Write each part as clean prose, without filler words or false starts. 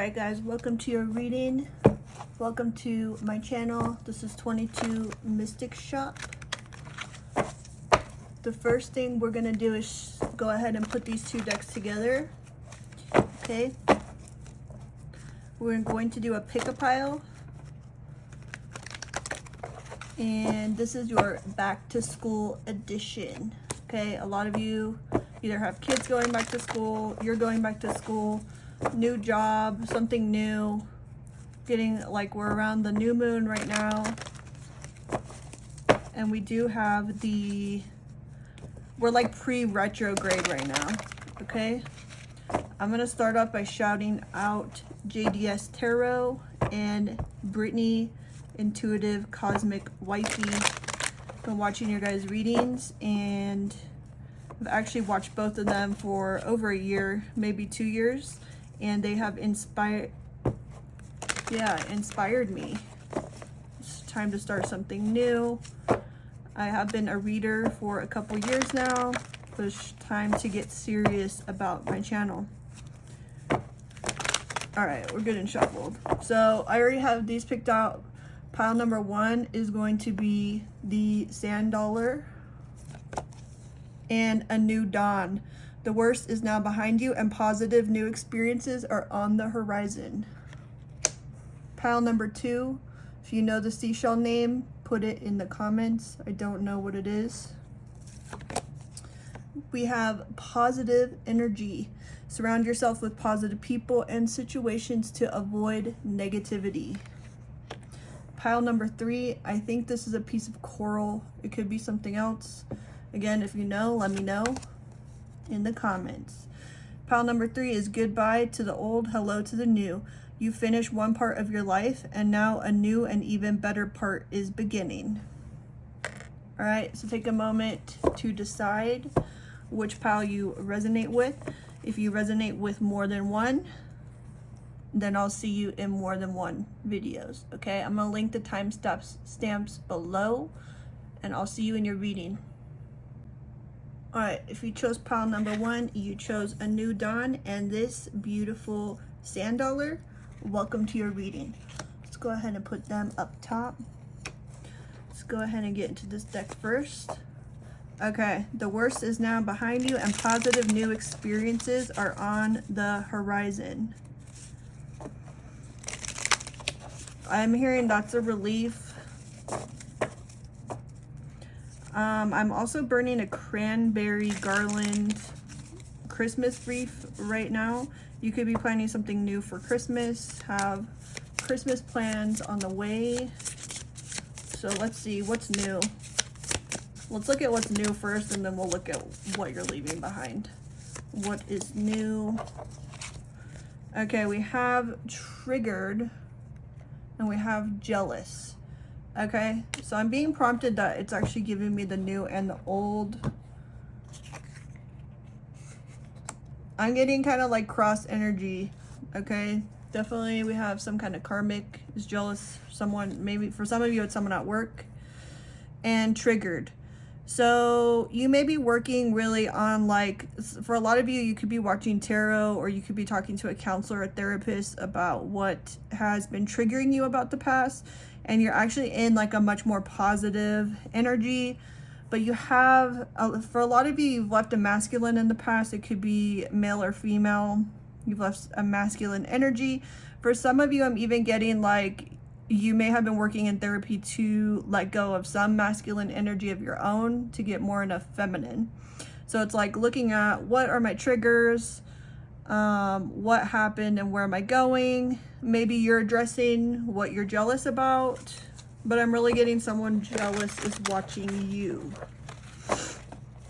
Alright guys, welcome to your reading. Welcome to my channel. This is TwoMystics shop. The first thing we're going to do is go ahead and put these two decks together. Okay. We're going to do a pick-a-pile. And this is your back to school edition. Okay, a lot of you either have kids going back to school, you're going back to school, new job, something new, getting like we're around the new moon right now. And we do have we're like pre-retrograde right now. Okay, I'm gonna start off by shouting out JDS Tarot and Brittany Intuitive Cosmic Wifey. Been watching your guys' readings, and I've actually watched both of them for over a year, maybe 2 years, and they have inspired me. It's time to start something new. I have been a reader for a couple years now, but it's time to get serious about my channel. All right, we're good and shuffled. So I already have these picked out. Pile number 1 is going to be the Sand Dollar and a New Dawn. The worst is now behind you and positive new experiences are on the horizon. Pile number 2, if you know the seashell name, put it in the comments. I don't know what it is. We have positive energy. Surround yourself with positive people and situations to avoid negativity. Pile number 3, I think this is a piece of coral. It could be something else. Again, if you know, let me know in the comments. Pile number 3 is goodbye to the old, hello to the new. You finish one part of your life and now a new and even better part is beginning. All right, so take a moment to decide which pile you resonate with. If you resonate with more than one, then I'll see you in more than one videos. Okay, I'm gonna link the timestamps below, and I'll see you in your reading. All right, if you chose pile number 1, you chose a New Dawn and this beautiful Sand Dollar. Welcome to your reading. Let's go ahead and put them up top. Let's go ahead and get into this deck first. Okay, the worst is now behind you and positive new experiences are on the horizon. I'm hearing lots of relief. I'm also burning a cranberry garland Christmas wreath right now. You could be planning something new for Christmas, have Christmas plans on the way. So let's see what's new. Let's look at what's new first, and then we'll look at what you're leaving behind. What is new? Okay, we have triggered and we have jealous. Okay, so I'm being prompted that it's actually giving me the new and the old. I'm getting kind of like cross energy. Okay, definitely we have some kind of karmic is jealous someone. Maybe for some of you it's someone at work. And triggered. So you may be working really on, like, for a lot of you, you could be watching tarot, or you could be talking to a counselor or therapist about what has been triggering you about the past, and you're actually in like a much more positive energy. But you have, for a lot of you, you've left a masculine in the past. It could be male or female. You've left a masculine energy. For some of you, I'm even getting like, you may have been working in therapy to let go of some masculine energy of your own to get more in a feminine. So it's like looking at what are my triggers, what happened and where am I going. Maybe you're addressing what you're jealous about, but I'm really getting someone jealous is watching you.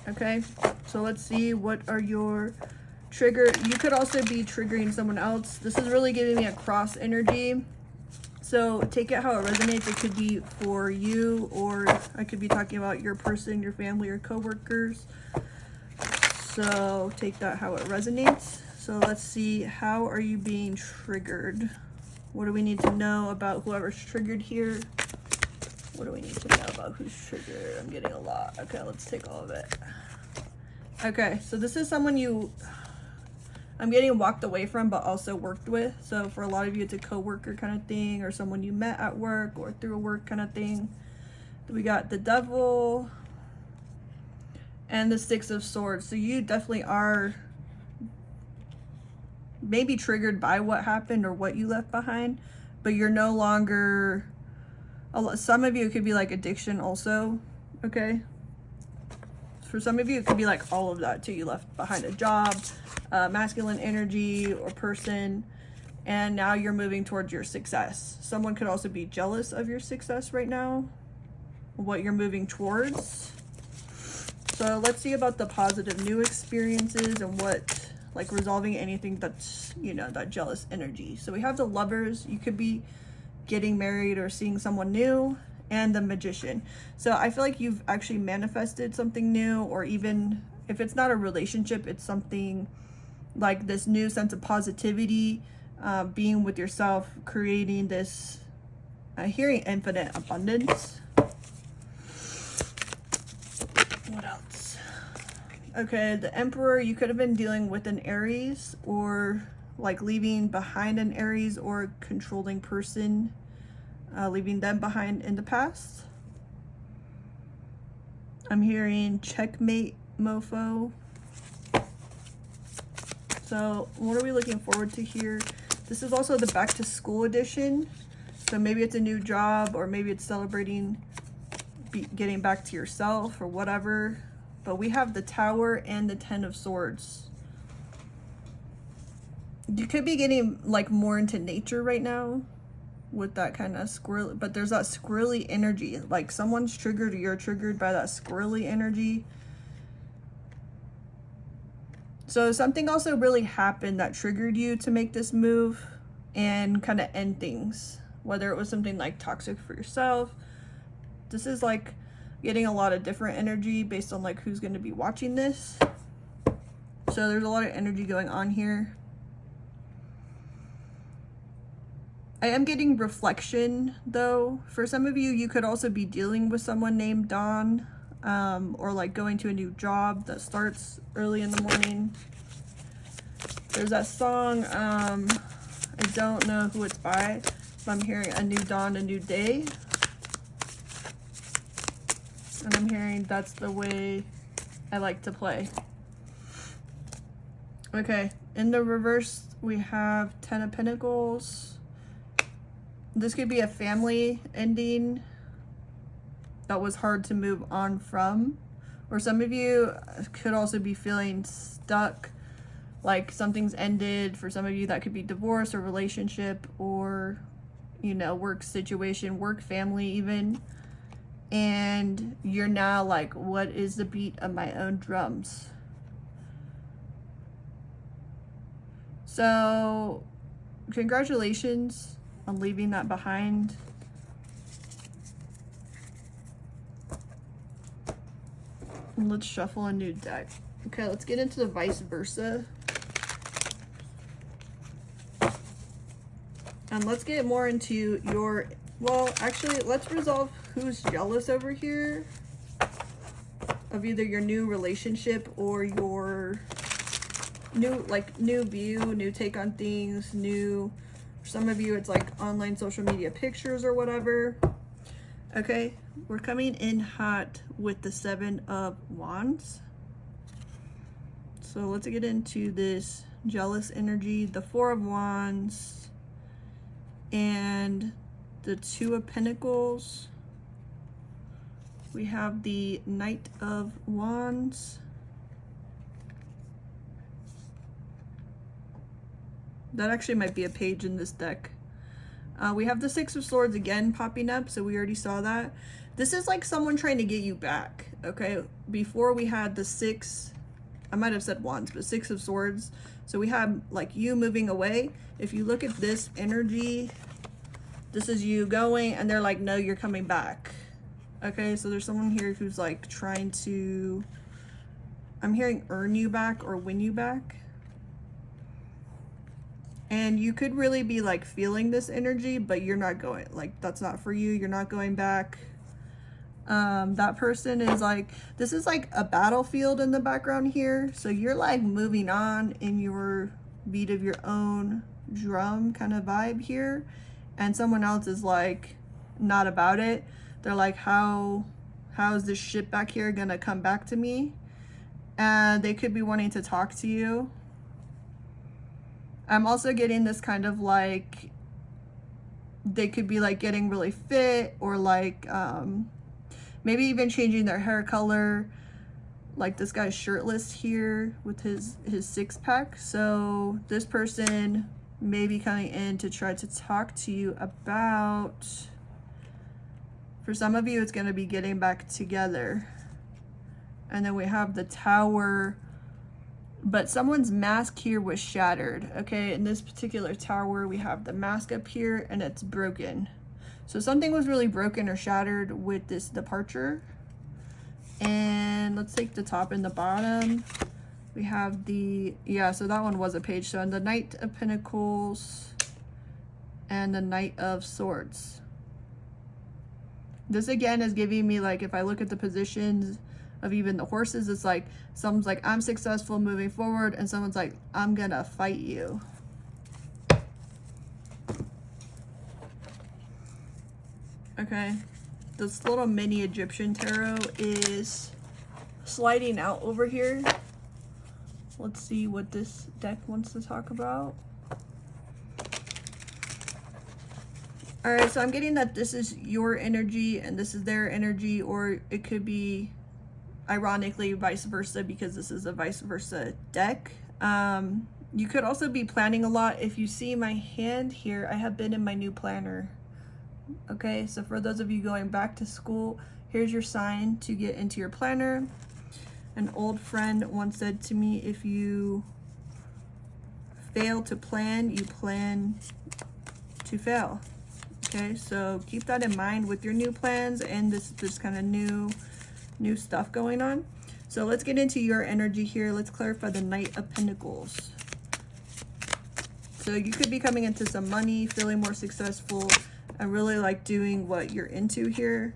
Okay, so let's see, what are your triggers? You could also be triggering someone else. This is really giving me a cross energy. So take it how it resonates. It could be for you, or I could be talking about your person, your family, or coworkers. So take that how it resonates. So let's see, how are you being triggered? What do we need to know about whoever's triggered here? What do we need to know about who's triggered? I'm getting a lot. Okay, let's take all of it. Okay, so this is someone you I'm getting walked away from, but also worked with. So for a lot of you, it's a coworker kind of thing, or someone you met at work or through a work kind of thing. We got the Devil and the Six of Swords. So you definitely are maybe triggered by what happened or what you left behind, but you're no longer, some of you, it could be like addiction also, okay? For some of you, it could be like all of that too. You left behind a job, masculine energy or person, and now you're moving towards your success. Someone could also be jealous of your success right now, what you're moving towards. So let's see about the positive new experiences and what, like resolving anything that's, you know, that jealous energy. So we have the Lovers. You could be getting married or seeing someone new, and the Magician. So I feel like you've actually manifested something new, or even if it's not a relationship, it's something like this new sense of positivity, being with yourself, creating this, hearing infinite abundance. What else? Okay, the Emperor, you could have been dealing with an Aries, or like leaving behind an Aries or controlling person, leaving them behind in the past. I'm hearing checkmate, mofo. So what are we looking forward to here? This is also the back to school edition. So maybe it's a new job, or maybe it's celebrating getting back to yourself or whatever. But we have the Tower and the Ten of Swords. You could be getting like more into nature right now with that kind of squirrely, but there's that squirrely energy. Like someone's triggered, or you're triggered by that squirrely energy. So something also really happened that triggered you to make this move and kind of end things. Whether it was something like toxic for yourself. This is like getting a lot of different energy based on like who's going to be watching this. So there's a lot of energy going on here. I am getting reflection though. For some of you, you could also be dealing with someone named Dawn, or like going to a new job that starts early in the morning. There's that song, I don't know who it's by, but I'm hearing a new dawn, a new day. And I'm hearing that's the way I like to play. Okay, in the reverse, we have Ten of Pentacles. This could be a family ending that was hard to move on from. Or some of you could also be feeling stuck, like something's ended. For some of you, that could be divorce or relationship, or, you know, work situation, work, family even. And you're now like, what is the beat of my own drums? So congratulations on leaving that behind. And let's shuffle a new deck. Okay, let's get into the vice versa. And let's get more into your, well, actually, let's resolve who's jealous over here of either your new relationship or your new view, new take on things, new, for some of you, it's like online social media pictures or whatever. Okay, we're coming in hot with the Seven of Wands. So let's get into this jealous energy, the Four of Wands, and the Two of Pentacles. We have the Knight of Wands. That actually might be a page in this deck. We have the Six of Swords again popping up, so we already saw that. This is like someone trying to get you back, okay? Before we had the Six, I might have said Wands, but Six of Swords. So we have like you moving away. If you look at this energy, this is you going, and they're like, no, you're coming back. Okay, so there's someone here who's like trying to, I'm hearing earn you back or win you back. And you could really be like feeling this energy, but you're not going, like that's not for you. You're not going back. That person is like, this is like a battlefield in the background here. So you're like moving on in your beat of your own drum kind of vibe here, and someone else is like not about it. They're like, how is this shit back here gonna come back to me? And they could be wanting to talk to you. I'm also getting this kind of like they could be like getting really fit, or like maybe even changing their hair color. Like this guy's shirtless here with his six-pack. So this person may be coming in to try to talk to you about, for some of you, it's going to be getting back together. And then we have the Tower, but someone's mask here was shattered. Okay, in this particular tower, we have the mask up here and it's broken. So something was really broken or shattered with this departure. And let's take the top and the bottom. We have the, yeah, so that one was a page. So in the Knight of Pentacles and the Knight of Swords. This again is giving me, like, if I look at the positions of even the horses, it's like someone's like, I'm successful moving forward, and someone's like, I'm gonna fight you. Okay, this little mini Egyptian tarot is sliding out over here. Let's see what this deck wants to talk about. All right, so I'm getting that this is your energy and this is their energy, or it could be ironically vice versa, because this is a vice versa deck. You could also be planning a lot. If you see my hand here, I have been in my new planner. Okay, so for those of you going back to school, here's your sign to get into your planner. An old friend once said to me, if you fail to plan, you plan to fail. Okay, so keep that in mind with your new plans and this kind of new stuff going on. So let's get into your energy here. Let's clarify the Knight of Pentacles. So you could be coming into some money, feeling more successful. I really like doing what you're into here.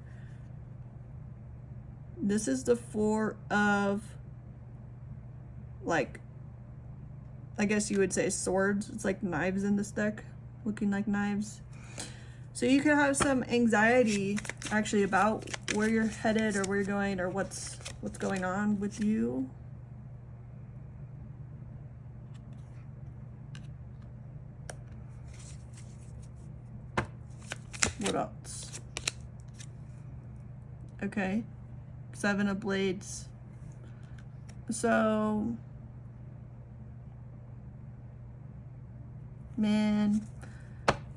This is the Four of, like, I guess you would say swords. It's like knives in this deck, looking like knives. So you could have some anxiety actually about where you're headed or where you're going or what's going on with you. What else? Okay. Seven of Blades. So, man,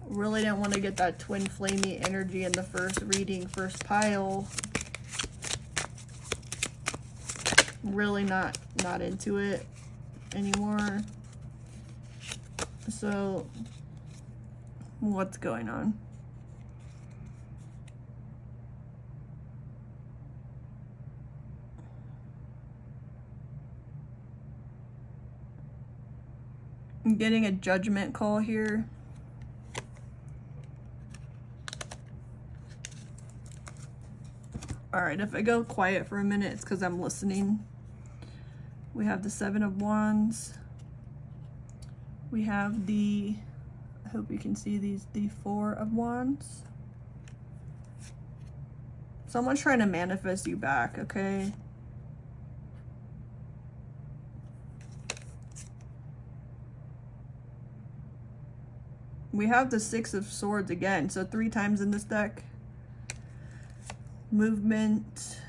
really didn't want to get that twin flamey energy in the first reading, first pile. Really not into it anymore. So, what's going on? I'm getting a judgment call here. All right, if I go quiet for a minute, it's because I'm listening. We have the Seven of Wands. We have the, I hope you can see these, the Four of Wands. Someone's trying to manifest you back, okay? We have the Six of Swords again, so 3 times in this deck. Movement.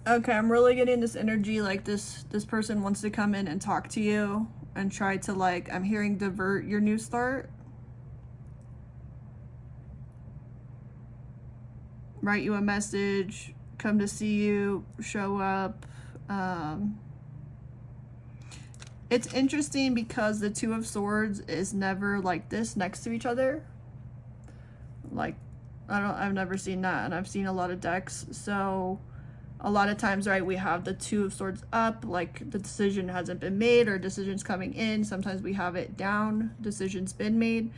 Okay, I'm really getting this energy like this person wants to come in and talk to you and try to, like, I'm hearing divert your new start. Write you a message, come to see you, show up. It's interesting because the Two of Swords is never like this next to each other. Like, I've never seen that, and I've seen a lot of decks, so A lot of times, right, we have the Two of Swords up, like the decision hasn't been made or decision's coming in. Sometimes we have it down, decision's been made.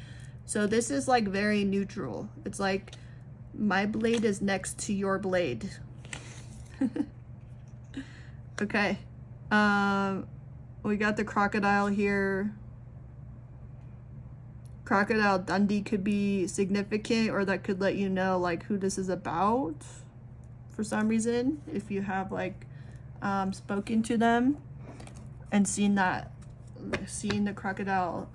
So this is like very neutral. It's like my blade is next to your blade. Okay. We got the crocodile here. Crocodile Dundee could be significant, or that could let you know like who this is about for some reason, if you have like spoken to them and seen the crocodile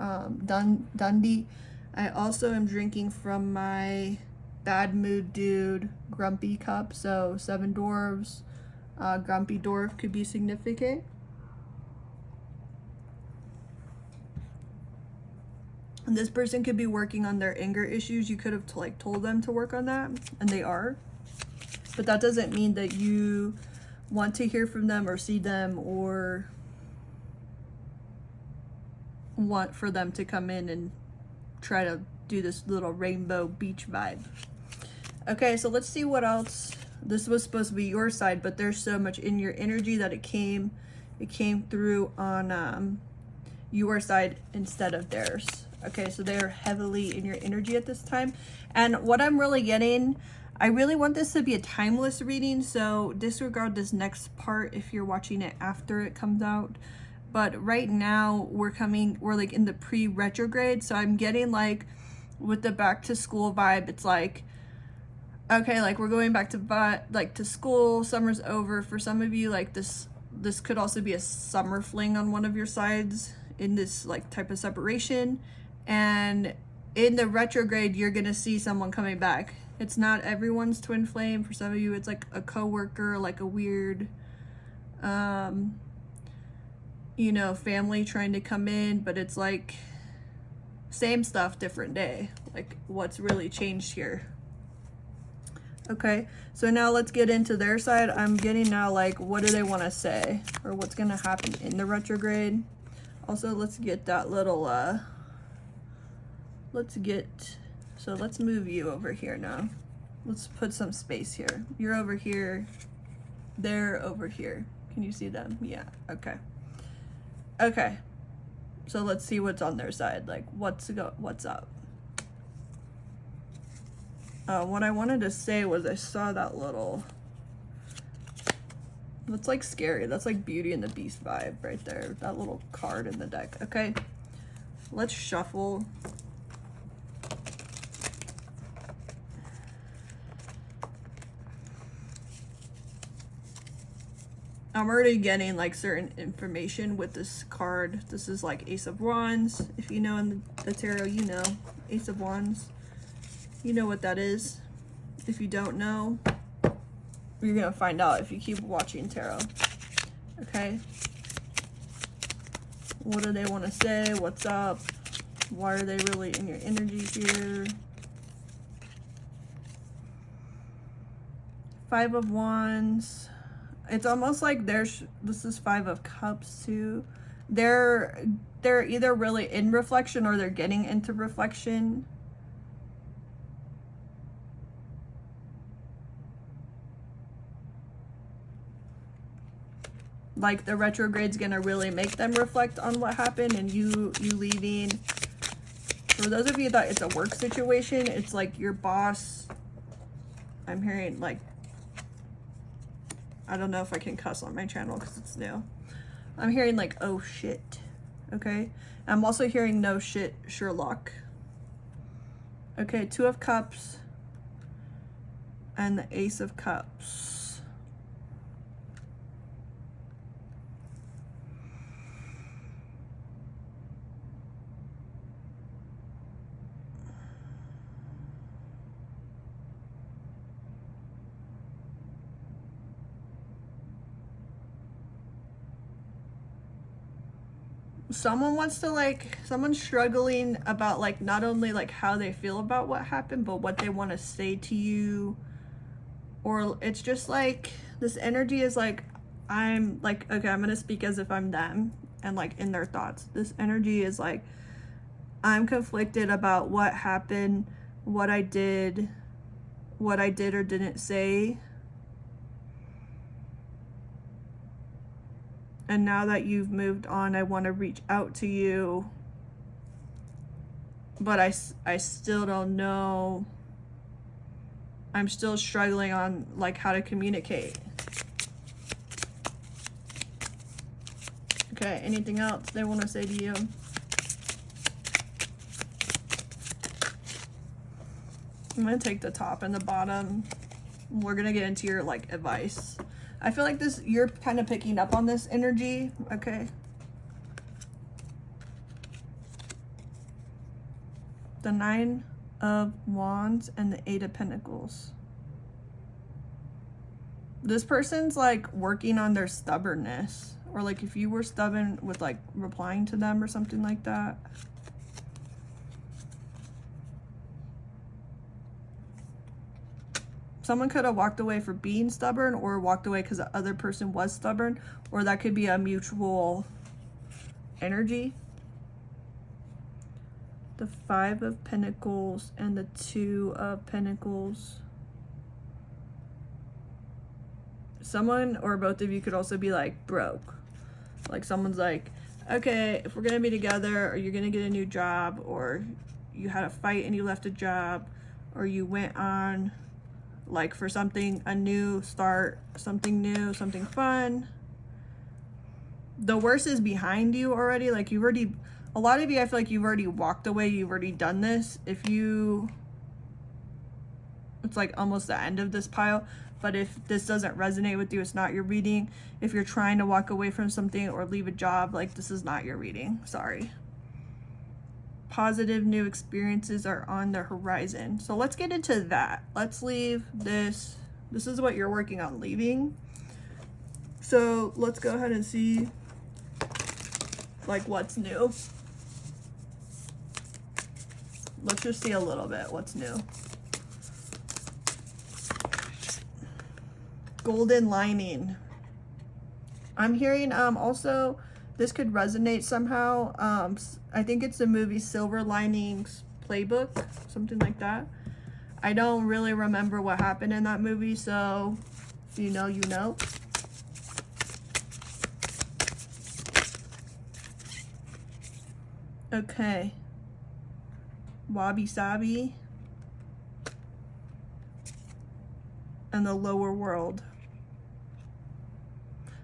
Dundee. I also am drinking from my Bad Mood Dude Grumpy cup, so 7 dwarves. Grumpy dwarf could be significant. And this person could be working on their anger issues. You could have like told them to work on that, and they are. But that doesn't mean that you want to hear from them or see them or want for them to come in and try to do this little rainbow beach vibe. Okay, so let's see what else. This was supposed to be your side, but there's so much in your energy that it came through on your side instead of theirs. Okay, so they're heavily in your energy at this time. And what I'm really getting, I really want this to be a timeless reading, so disregard this next part if you're watching it after it comes out. But right now we're like in the pre-retrograde, so I'm getting like with the back to school vibe, it's like, okay, like we're going back to school, summer's over. For some of you, like this could also be a summer fling on one of your sides in this like type of separation. And in the retrograde, you're gonna see someone coming back. It's not everyone's twin flame. For some of you, it's like a coworker, like a weird, you know, family trying to come in, but it's like same stuff, different day. Like what's really changed here? Okay, so now let's get into their side. I'm getting now like, what do they want to say or what's gonna happen in the retrograde? Also, let's get that little, so let's move you over here now. Let's put some space here. You're over here, they're over here. Can you see them? Yeah, okay. Okay, so let's see what's on their side. Like, what's up? What I wanted to say was I saw that little, that's like scary. That's like Beauty and the Beast vibe right there. That little card in the deck. Okay, let's shuffle. I'm already getting like certain information with this card. This is like Ace of Wands. If you know in the tarot, you know Ace of Wands. You know what that is. If you don't know, you're gonna find out if you keep watching tarot. Okay. What do they want to say? What's up? Why are they really in your energy here? 5 of Wands. It's almost like this is 5 of Cups too. They're either really in reflection or they're getting into reflection. Like the retrograde's gonna really make them reflect on what happened, and you leaving. For those of you that it's a work situation, it's like your boss. I'm hearing like, I don't know if I can cuss on my channel because it's new. I'm hearing like, oh shit. Okay. I'm also hearing no shit, Sherlock. Okay, 2 of Cups and the Ace of Cups. Someone's struggling about like not only like how they feel about what happened, but what they want to say to you. Or it's just like this energy is like, I'm like, okay, I'm gonna speak as if I'm them and like in their thoughts. This energy is like, I'm conflicted about what happened, what I did or didn't say. And now that you've moved on, I want to reach out to you. But I still don't know. I'm still struggling on like how to communicate. Okay, anything else they want to say to you? I'm going to take the top and the bottom. We're going to get into your like advice. I feel like this, you're kind of picking up on this energy. Okay. The 9 of Wands and the 8 of Pentacles. This person's like working on their stubbornness, or like if you were stubborn with like replying to them or something like that. Someone could have walked away for being stubborn, or walked away because the other person was stubborn, or that could be a mutual energy. The 5 of Pentacles and the 2 of Pentacles. Someone or both of you could also be like broke. Like someone's like, okay, if we're gonna be together, or you're gonna get a new job, or you had a fight and you left a job, or you went on like for something, a new start, something new, something fun. The worst is behind you already. Like you've already, a lot of you, I feel like you've already walked away. You've already done this. If you, it's like almost the end of this pile. But if this doesn't resonate with you, it's not your reading. If you're trying to walk away from something or leave a job, like this is not your reading. Sorry. Positive new experiences are on the horizon. So let's get into that. Let's leave this. This is what you're working on leaving. So let's go ahead and see like what's new. Let's just see a little bit what's new. Golden lining. I'm hearing also this could resonate somehow. I think it's the movie Silver Linings Playbook, something like that. I don't really remember what happened in that movie, so if you know, you know. Okay. Wabi Sabi and the lower world.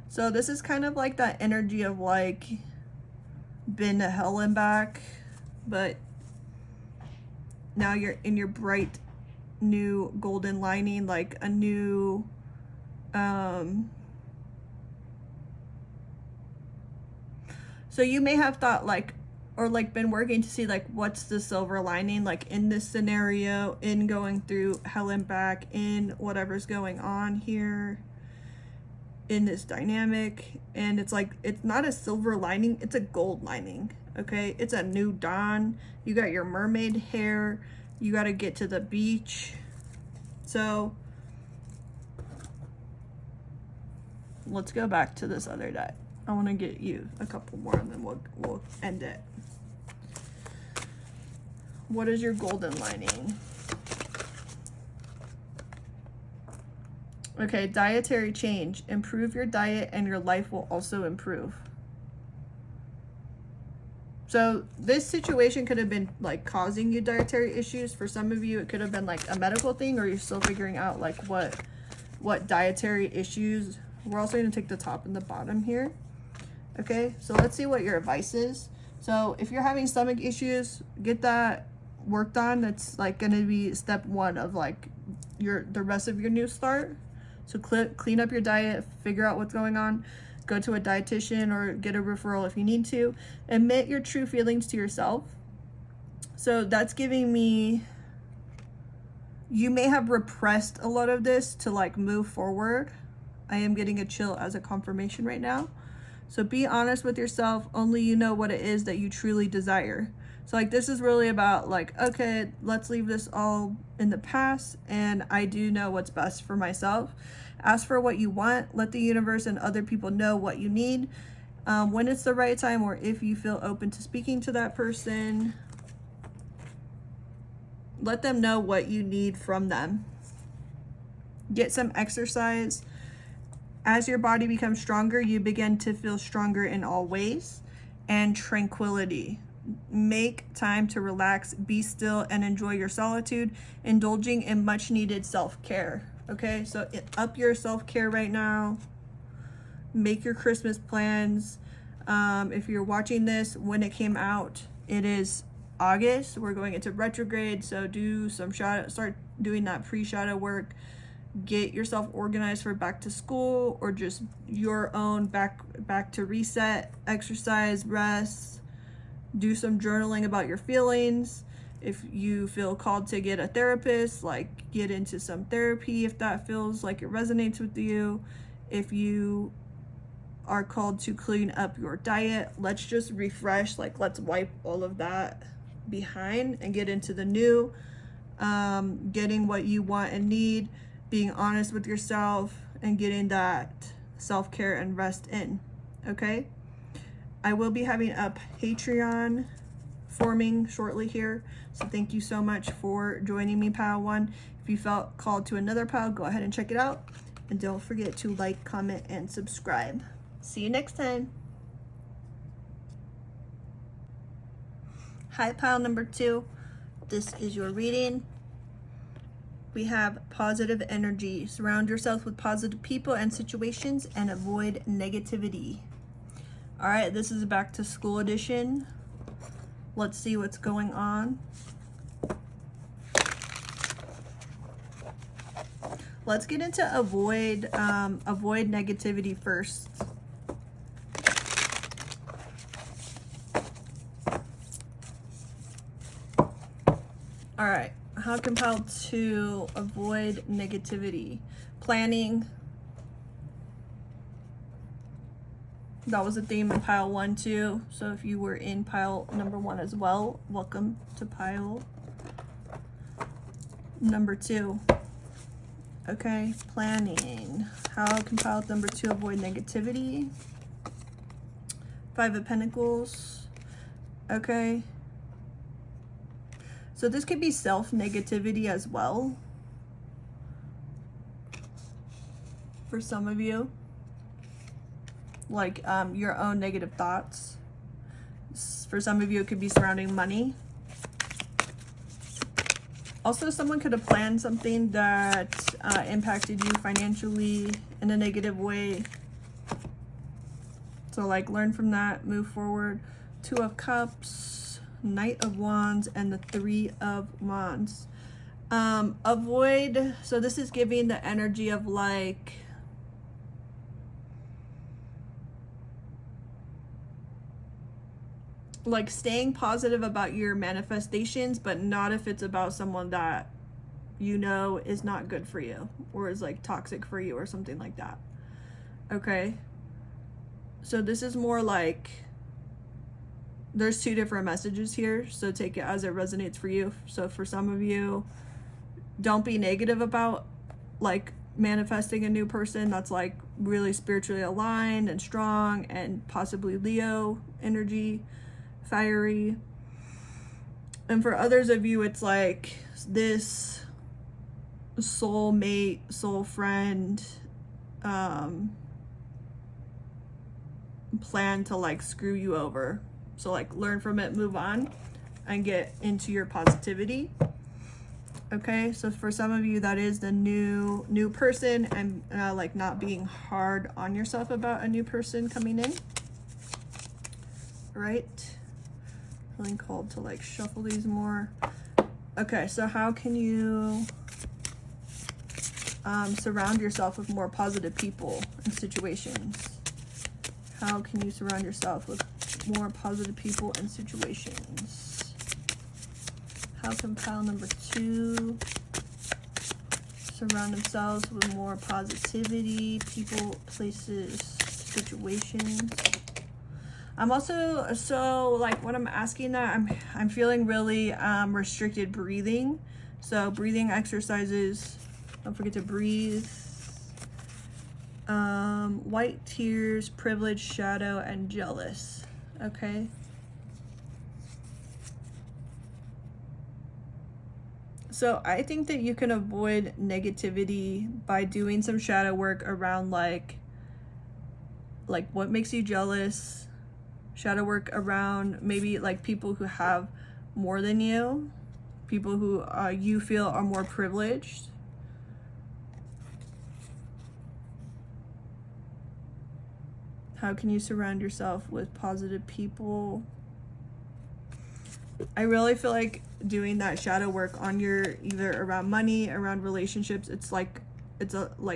So this is kind of like that energy of like been to hell and back, but now you're in your bright new golden lining, like a new so you may have thought like, or like been working to see like what's the silver lining, like in this scenario, in going through hell and back, in whatever's going on here in this dynamic. And it's like, it's not a silver lining, it's a gold lining. Okay, it's a new dawn. You got your mermaid hair, you got to get to the beach. So let's go back to this other deck. I want to get you a couple more and then we'll end it. What is your golden lining? Okay, dietary change. Improve your diet and your life will also improve. So this situation could have been like causing you dietary issues. For some of you, it could have been like a medical thing, or you're still figuring out like what dietary issues. We're also going to take the top and the bottom here. Okay, so let's see what your advice is. So if you're having stomach issues, get that worked on. That's like going to be step 1 of like the rest of your new start. So clean up your diet, figure out what's going on, go to a dietitian or get a referral if you need to. Admit your true feelings to yourself. So that's giving me, you may have repressed a lot of this to like move forward. I am getting a chill as a confirmation right now. So be honest with yourself. Only you know what it is that you truly desire. So like this is really about like, okay, let's leave this all in the past and I do know what's best for myself. Ask for what you want. Let the universe and other people know what you need. When it's the right time, or if you feel open to speaking to that person, let them know what you need from them. Get some exercise. As your body becomes stronger, you begin to feel stronger in all ways. And tranquility. Make time to relax, be still, and enjoy your solitude, indulging in much needed self-care. Okay, so up your self-care right now. Make your Christmas plans. If you're watching this when it came out, it is August. We're going into retrograde, so do some start doing that pre-shadow work. Get yourself organized for back to school, or just your own back to reset, exercise, rest, do some journaling about your feelings. If you feel called to get a therapist, like get into some therapy if that feels like it resonates with you. If you are called to clean up your diet, let's just refresh, like let's wipe all of that behind and get into the new, getting what you want and need, being honest with yourself, and getting that self-care and rest in. Okay, I will be having a Patreon forming shortly here, so thank you so much for joining me, Pile 1. If you felt called to another pile, go ahead and check it out, and don't forget to like, comment, and subscribe. See you next time. Hi, pile number 2. This is your reading. We have positive energy. Surround yourself with positive people and situations and avoid negativity. All right, this is a back to school edition. Let's see what's going on. Let's get into avoid negativity first. All right, how can pile 2 avoid negativity? Planning. That was a theme in pile 1 too. So if you were in pile number 1 as well, welcome to pile number 2. Okay, planning. How can pile number 2 avoid negativity? 5 of Pentacles. Okay. So this could be self-negativity as well for some of you. Like your own negative thoughts. For some of you, it could be surrounding money. Also, someone could have planned something that impacted you financially in a negative way. So like learn from that, move forward. 2 of Cups, Knight of Wands, and the 3 of Wands. Avoid, so this is giving the energy of like staying positive about your manifestations, but not if it's about someone that you know is not good for you or is like toxic for you or something like that. Okay, so this is more like there's 2 different messages here, so take it as it resonates for you. So for some of you, don't be negative about like manifesting a new person that's like really spiritually aligned and strong and possibly Leo energy, fiery. And for others of you, it's like this soulmate, soul friend plan to like screw you over. So like learn from it, move on, and get into your positivity. Okay, so for some of you, that is the new person, and like not being hard on yourself about a new person coming in. Right? Feeling called to like shuffle these more. Okay, so how can you surround yourself with more positive people and situations? How can you surround yourself with more positive people and situations? How can pile number 2 surround themselves with more positivity, people, places, situations? I'm also, so like when I'm asking that, I'm feeling really restricted breathing. So breathing exercises, don't forget to breathe. White tears, privilege, shadow, and jealous. Okay. So I think that you can avoid negativity by doing some shadow work around like like what makes you jealous. Shadow work around maybe like people who have more than you, people who you feel are more privileged. How can you surround yourself with positive people? I really feel like doing that shadow work on your, either around money, around relationships, it's like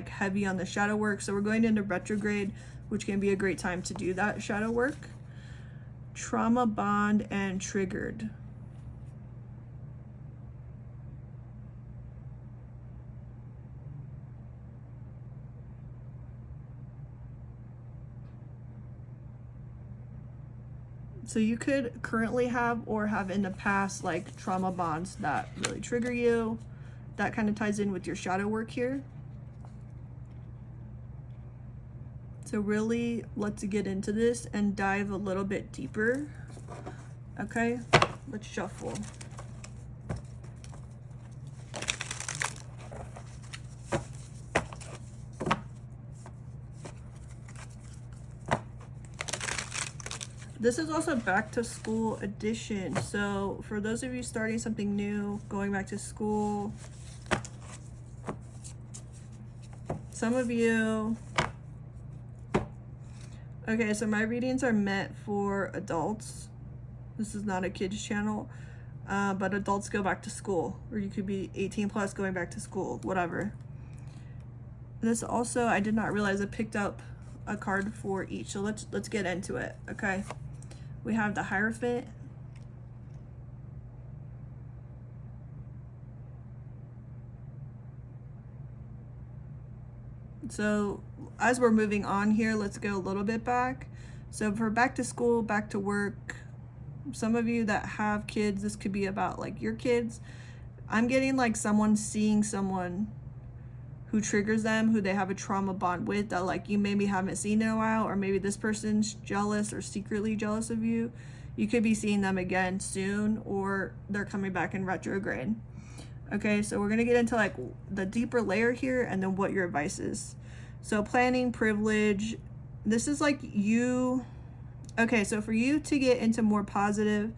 heavy on the shadow work. So we're going into retrograde, which can be a great time to do that shadow work. Trauma bond and triggered. So you could currently have or have in the past like trauma bonds that really trigger you. That kind of ties in with your shadow work here. So really, let's get into this and dive a little bit deeper. Okay, let's shuffle. This is also back to school edition. So for those of you starting something new, going back to school, some of you, okay, so my readings are meant for adults. This is not a kids channel, but adults go back to school, or you could be 18 plus going back to school, whatever. This also, I did not realize I picked up a card for each. So let's get into it, okay? We have the Hierophant. So as we're moving on here, let's go a little bit back. So for back to school, back to work, some of you that have kids, this could be about like your kids. I'm getting like someone seeing someone who triggers them, who they have a trauma bond with, that like you maybe haven't seen in a while, or maybe this person's jealous or secretly jealous of you. You could be seeing them again soon, or they're coming back in retrograde. Okay, so we're gonna get into like the deeper layer here and then what your advice is. So planning, privilege, this is like you, okay, so for you to get into more positive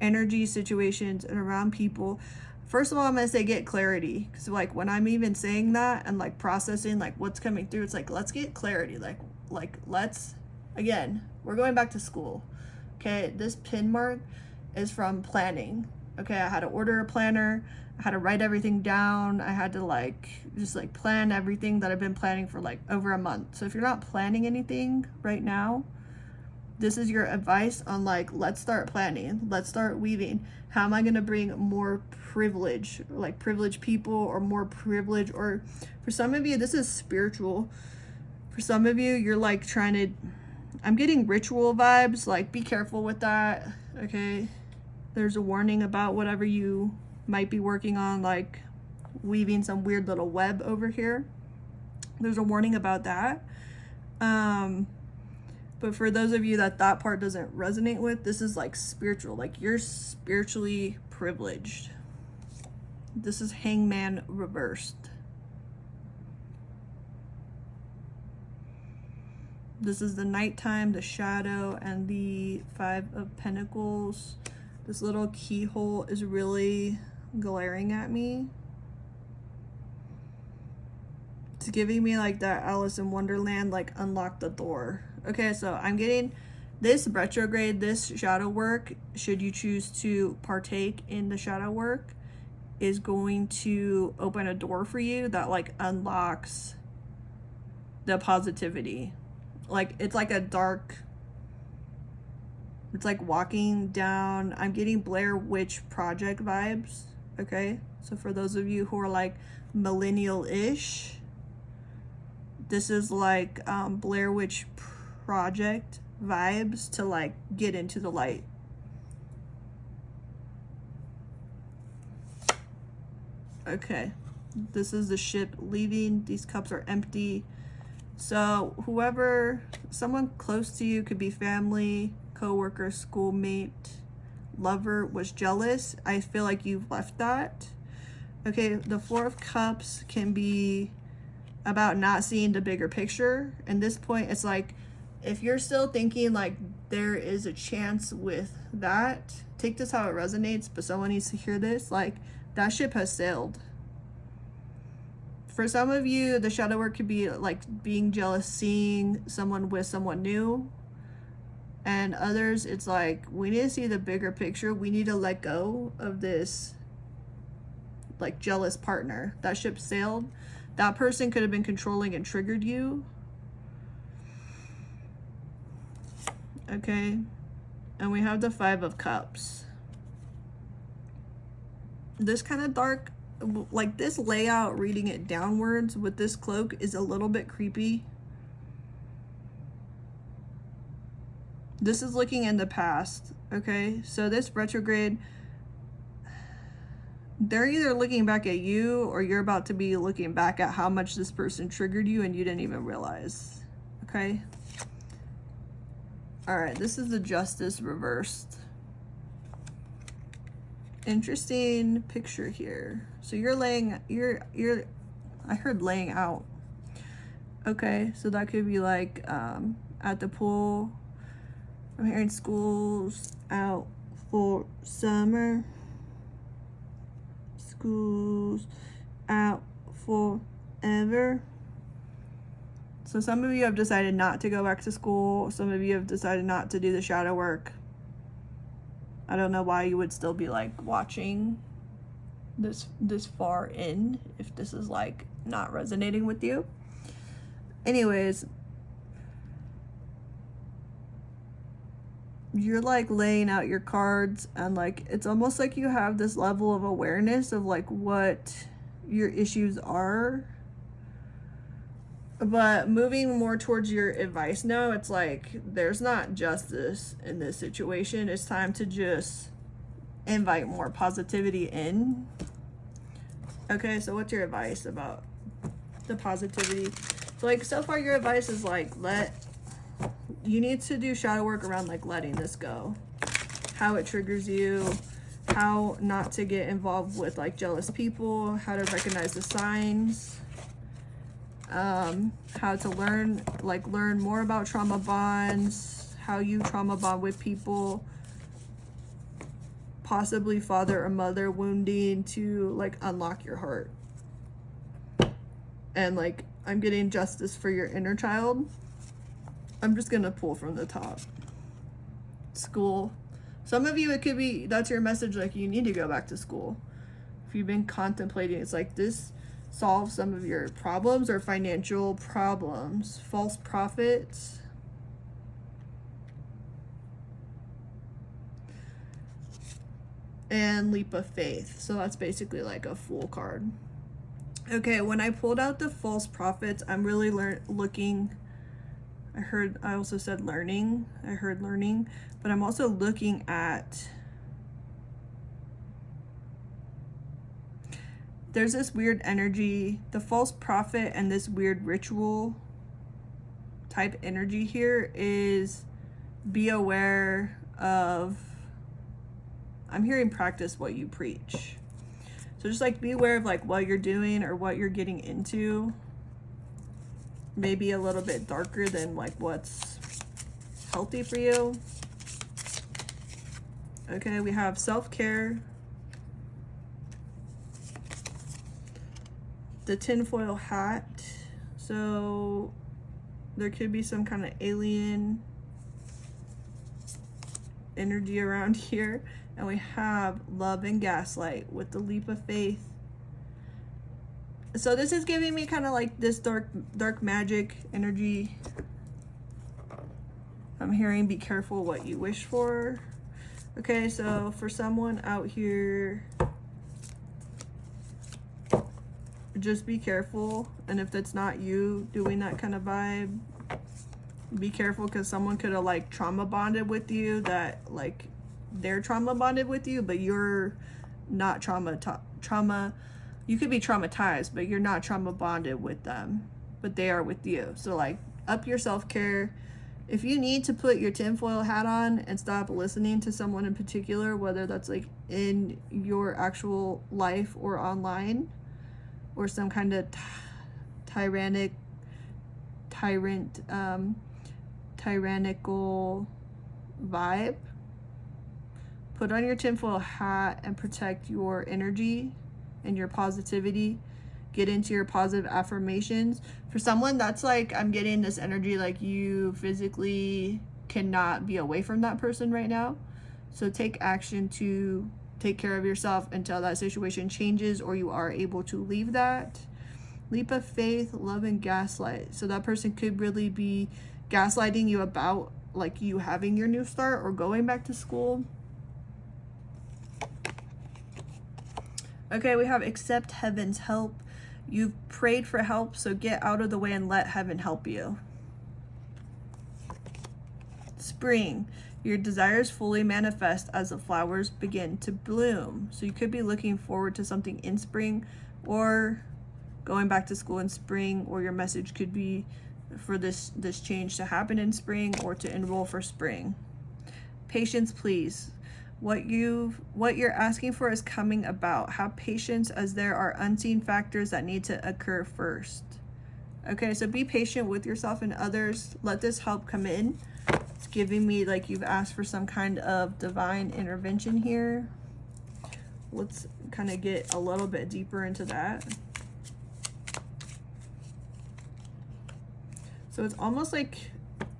energy situations and around people, first of all, I'm gonna say get clarity. Because like when I'm even saying that and like processing like what's coming through, it's like, let's get clarity. Like let's, again, we're going back to school. Okay, this pin mark is from planning. Okay, I had to order a planner. I had to write everything down. I had to like just like plan everything that I've been planning for like over a month. So if you're not planning anything right now, this is your advice on like, let's start planning. Let's start weaving. How am I going to bring more privilege, like privileged people, or more privilege? Or for some of you, this is spiritual. For some of you, you're like trying to, I'm getting ritual vibes. Like be careful with that. Okay. There's a warning about whatever you might be working on, like weaving some weird little web over here. There's a warning about that. But for those of you that part doesn't resonate with, this is like spiritual, like you're spiritually privileged. This is Hangman reversed. This is the nighttime, the shadow, and the Five of Pentacles. This little keyhole is really glaring at me. It's giving me like that Alice in Wonderland, like unlock the door. Okay, so I'm getting this retrograde, this shadow work, should you choose to partake in the shadow work, is going to open a door for you that like unlocks the positivity. Like it's like a dark, it's like walking down, I'm getting Blair Witch Project vibes. Okay, so for those of you who are like millennial-ish, this is like Blair Witch Project vibes to like get into the light. Okay, this is the ship leaving. These cups are empty. So whoever, someone close to you, could be family, coworker, schoolmate, lover, was jealous. I feel like you've left that. Okay, the Four of Cups can be about not seeing the bigger picture. And this point, it's like if you're still thinking like there is a chance with that, take this how it resonates, but someone needs to hear this. Like, that ship has sailed. For some of you, the shadow work could be like being jealous, seeing someone with someone new. And others, it's like, we need to see the bigger picture. We need to let go of this like jealous partner. That ship sailed. That person could have been controlling and triggered you. Okay. And we have the 5 of Cups. This kind of dark, like this layout, reading it downwards with this cloak is a little bit creepy. This is looking in the past, okay? So this retrograde, they're either looking back at you or you're about to be looking back at how much this person triggered you and you didn't even realize, okay? All right, this is the Justice reversed. Interesting picture here. So you're laying, I heard laying out. Okay, so that could be like at the pool. I'm hearing schools out for summer. Schools out forever. So some of you have decided not to go back to school. Some of you have decided not to do the shadow work. I don't know why you would still be like watching this far in if this is like not resonating with you. Anyways, you're like laying out your cards and like it's almost like you have this level of awareness of like what your issues are. But moving more towards your advice now, it's like there's not justice in this situation. It's time to just invite more positivity in. Okay, so what's your advice about the positivity? So like so far your advice is like you need to do shadow work around like letting this go. How it triggers you, how not to get involved with like jealous people, how to recognize the signs. How to learn more about trauma bonds, how you trauma bond with people, possibly father or mother wounding to like unlock your heart. And like I'm getting justice for your inner child. I'm just gonna pull from the top. School. Some of you, it could be that's your message, like you need to go back to school. If you've been contemplating, it's like this solve some of your problems or financial problems. False prophets. And leap of faith. So that's basically like a Fool card. Okay, when I pulled out the false prophets, I'm really looking. I also said learning. I heard learning, but I'm also looking at. There's this weird energy, the false prophet and this weird ritual type energy here is be aware of, I'm hearing practice what you preach. So just like be aware of like what you're doing or what you're getting into. Maybe a little bit darker than like what's healthy for you. Okay, we have self-care. The tinfoil hat, so there could be some kind of alien energy around here. And we have love and gaslight with the leap of faith. So this is giving me kind of like this dark magic energy. I'm hearing be careful what you wish for. Okay, so for someone out here, just be careful. And if that's not you doing that kind of vibe, be careful, because someone could have like trauma bonded with you, that like they're trauma bonded with you, but you're not trauma. You could be traumatized, but you're not trauma bonded with them, but they are with you. So like up your self-care. If you need to put your tinfoil hat on and stop listening to someone in particular, whether that's like in your actual life or online, or some kind of tyrant tyrannical vibe. Put on your tinfoil hat and protect your energy and your positivity. Get into your positive affirmations. For someone, that's like, I'm getting this energy like you physically cannot be away from that person right now. So take action to take care of yourself until that situation changes or you are able to leave that. Leap of faith, love, and gaslight. So that person could really be gaslighting you about like you having your new start or going back to school. Okay, we have accept heaven's help. You've prayed for help, so get out of the way and let heaven help you. Spring. Your desires fully manifest as the flowers begin to bloom. So you could be looking forward to something in spring or going back to school in spring, or your message could be for this change to happen in spring or to enroll for spring. Patience, please. What you're asking for is coming about. Have patience as there are unseen factors that need to occur first. Okay, so be patient with yourself and others. Let this help come in. It's giving me like you've asked for some kind of divine intervention here. Let's kind of get a little bit deeper into that. So it's almost like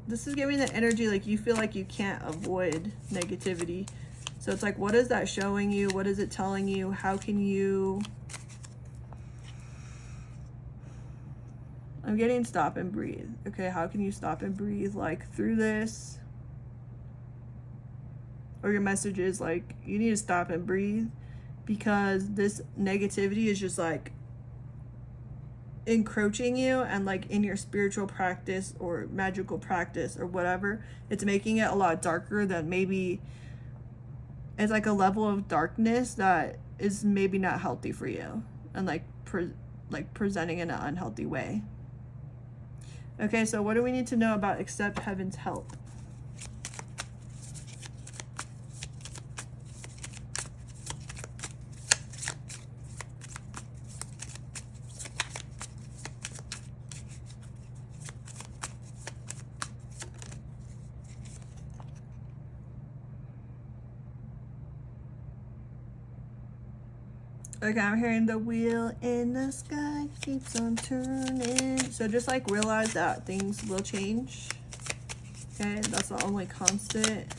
this is giving the energy like you feel like you can't avoid negativity. So it's like, what is that showing you? What is it telling you? How can you... I'm getting stop and breathe. Okay, how can you stop and breathe like through this? Or your message is like, you need to stop and breathe because this negativity is just like encroaching you, and like in your spiritual practice or magical practice or whatever, it's making it a lot darker than maybe... It's like a level of darkness that is maybe not healthy for you, and like presenting in an unhealthy way. Okay, so what do we need to know about accept heaven's help? Okay, I'm hearing the wheel in the sky keeps on turning. So just like realize that things will change. Okay, that's the only constant,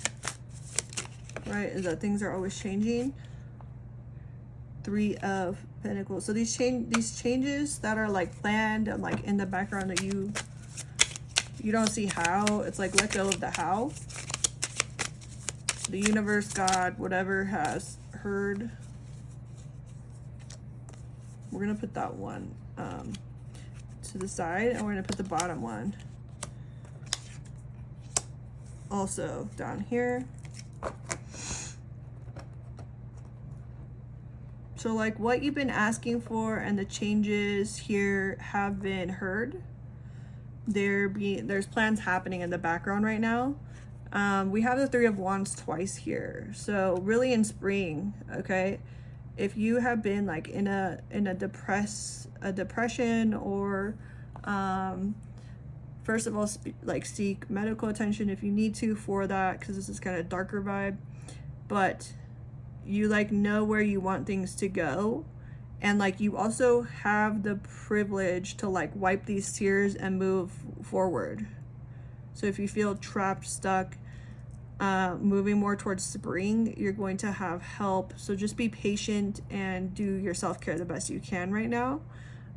right? Is that things are always changing. 3 of Pentacles. So these changes that are like planned and like in the background that you don't see how. It's like let go of the how. The universe, God, whatever has heard. We're going to put that one to the side, and we're going to put the bottom one also down here. So like what you've been asking for and the changes here have been heard. There's plans happening in the background right now. We have the 3 of Wands twice here. So really in spring, okay? If you have been like in a depression, or first of all, like seek medical attention if you need to for that, because this is kind of darker vibe. But you like know where you want things to go, and like you also have the privilege to like wipe these tears and move forward. So if you feel trapped, stuck, moving more towards spring, you're going to have help. So just be patient and do your self-care the best you can right now.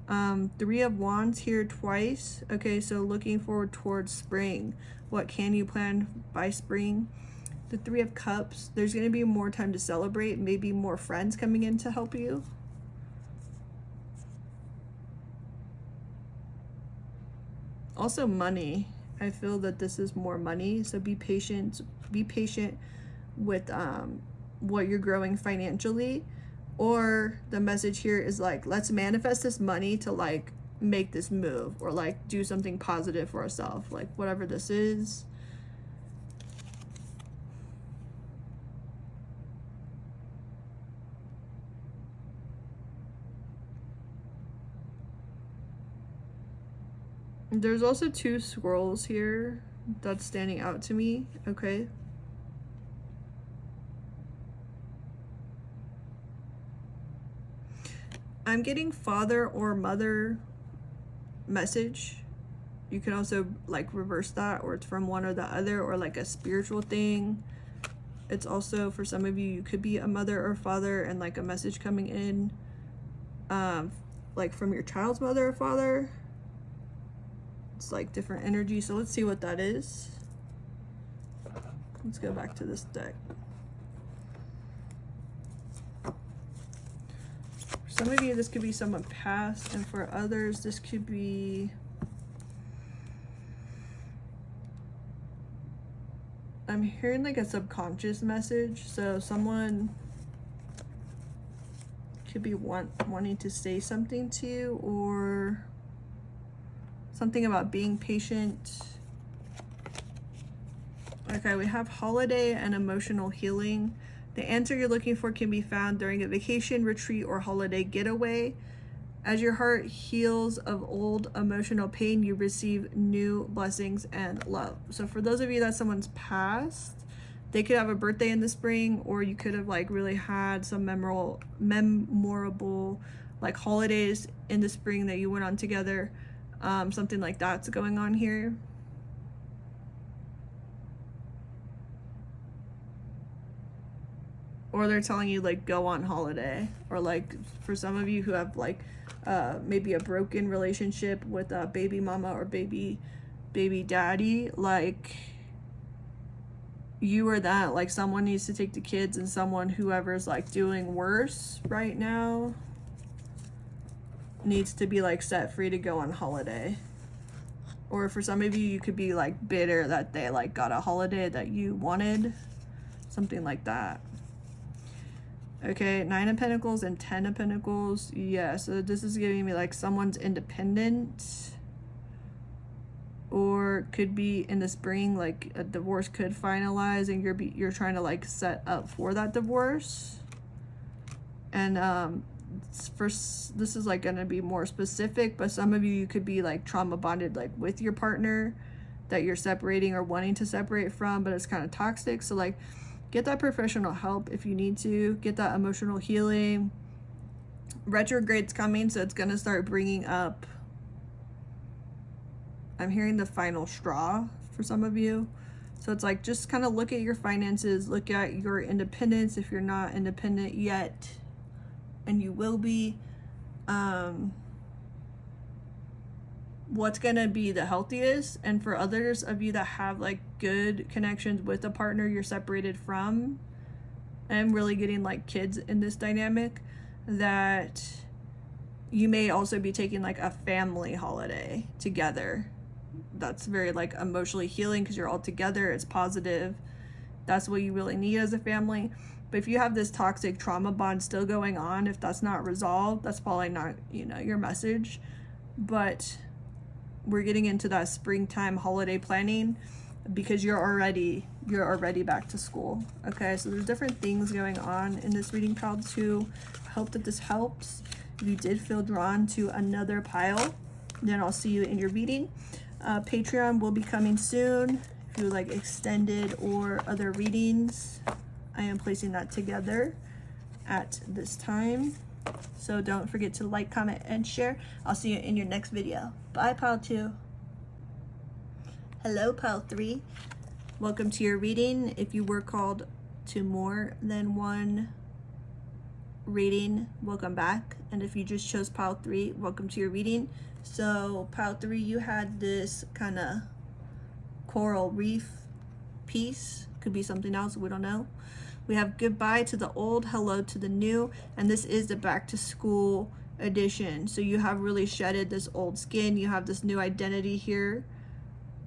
3 of Wands here twice. Okay, so looking forward towards spring. What can you plan by spring? The 3 of Cups. There's going to be more time to celebrate, maybe more friends coming in to help you. Also money. I feel that this is more money, so be patient. Be patient with what you're growing financially. Or the message here is like, let's manifest this money to like make this move, or like do something positive for ourselves, like whatever this is. There's also 2 scrolls here. that's standing out to me. Okay. I'm getting father or mother message. You can also like reverse that, or it's from one or the other, or like a spiritual thing. It's also, for some of you, you could be a mother or father and like a message coming in like from your child's mother or father. It's like different energy. So let's see what that is. Let's go back to this deck. For some of you, this could be someone past, and for others, this could be I'm hearing like a subconscious message. So someone could be wanting to say something to you, or something about being patient. Okay, we have holiday and emotional healing. The answer you're looking for can be found during a vacation, retreat, or holiday getaway. As your heart heals of old emotional pain, you receive new blessings and love. So for those of you that someone's passed, they could have a birthday in the spring, or you could have like really had some memorable like holidays in the spring that you went on together. Something like that's going on here. Or they're telling you like go on holiday, or like for some of you who have like maybe a broken relationship with a baby mama or baby daddy, like you or that, like someone needs to take the kids, and someone, whoever's like doing worse right now, needs to be like set free to go on holiday. Or for some of you, you could be like bitter that they like got a holiday that you wanted, something like that. Okay, 9 of Pentacles and 10 of Pentacles. Yeah, so this is giving me like someone's independent, or could be in the spring, like a divorce could finalize, and you're trying to like set up for that divorce. And this is like going to be more specific, but some of you could be like trauma bonded like with your partner that you're separating or wanting to separate from, but it's kind of toxic. So like get that professional help if you need to. Get that emotional healing. Retrograde's coming, so it's going to start bringing up, I'm hearing the final straw for some of you. So it's like just kind of look at your finances, look at your independence if you're not independent yet, and you will be. What's gonna be the healthiest, and for others of you that have like good connections with a partner you're separated from, and really getting like kids in this dynamic, that you may also be taking like a family holiday together. That's very like emotionally healing because you're all together, it's positive. That's what you really need as a family. But if you have this toxic trauma bond still going on, if that's not resolved, that's probably not, you know, your message. But we're getting into that springtime holiday planning because you're already back to school. Okay, so there's different things going on in this reading, pile 2. I hope that this helps. If you did feel drawn to another pile, then I'll see you in your reading. Patreon will be coming soon. If you like extended or other readings, I am placing that together at this time. So don't forget to like, comment, and share. I'll see you in your next video. Bye, pile 2. Hello, pile 3. Welcome to your reading. If you were called to more than one reading, welcome back. And if you just chose pile 3, welcome to your reading. So pile 3, you had this kind of coral reef piece. Could be something else, we don't know. We have goodbye to the old, hello to the new, and this is the back to school edition. So you have really shedded this old skin. You have this new identity here.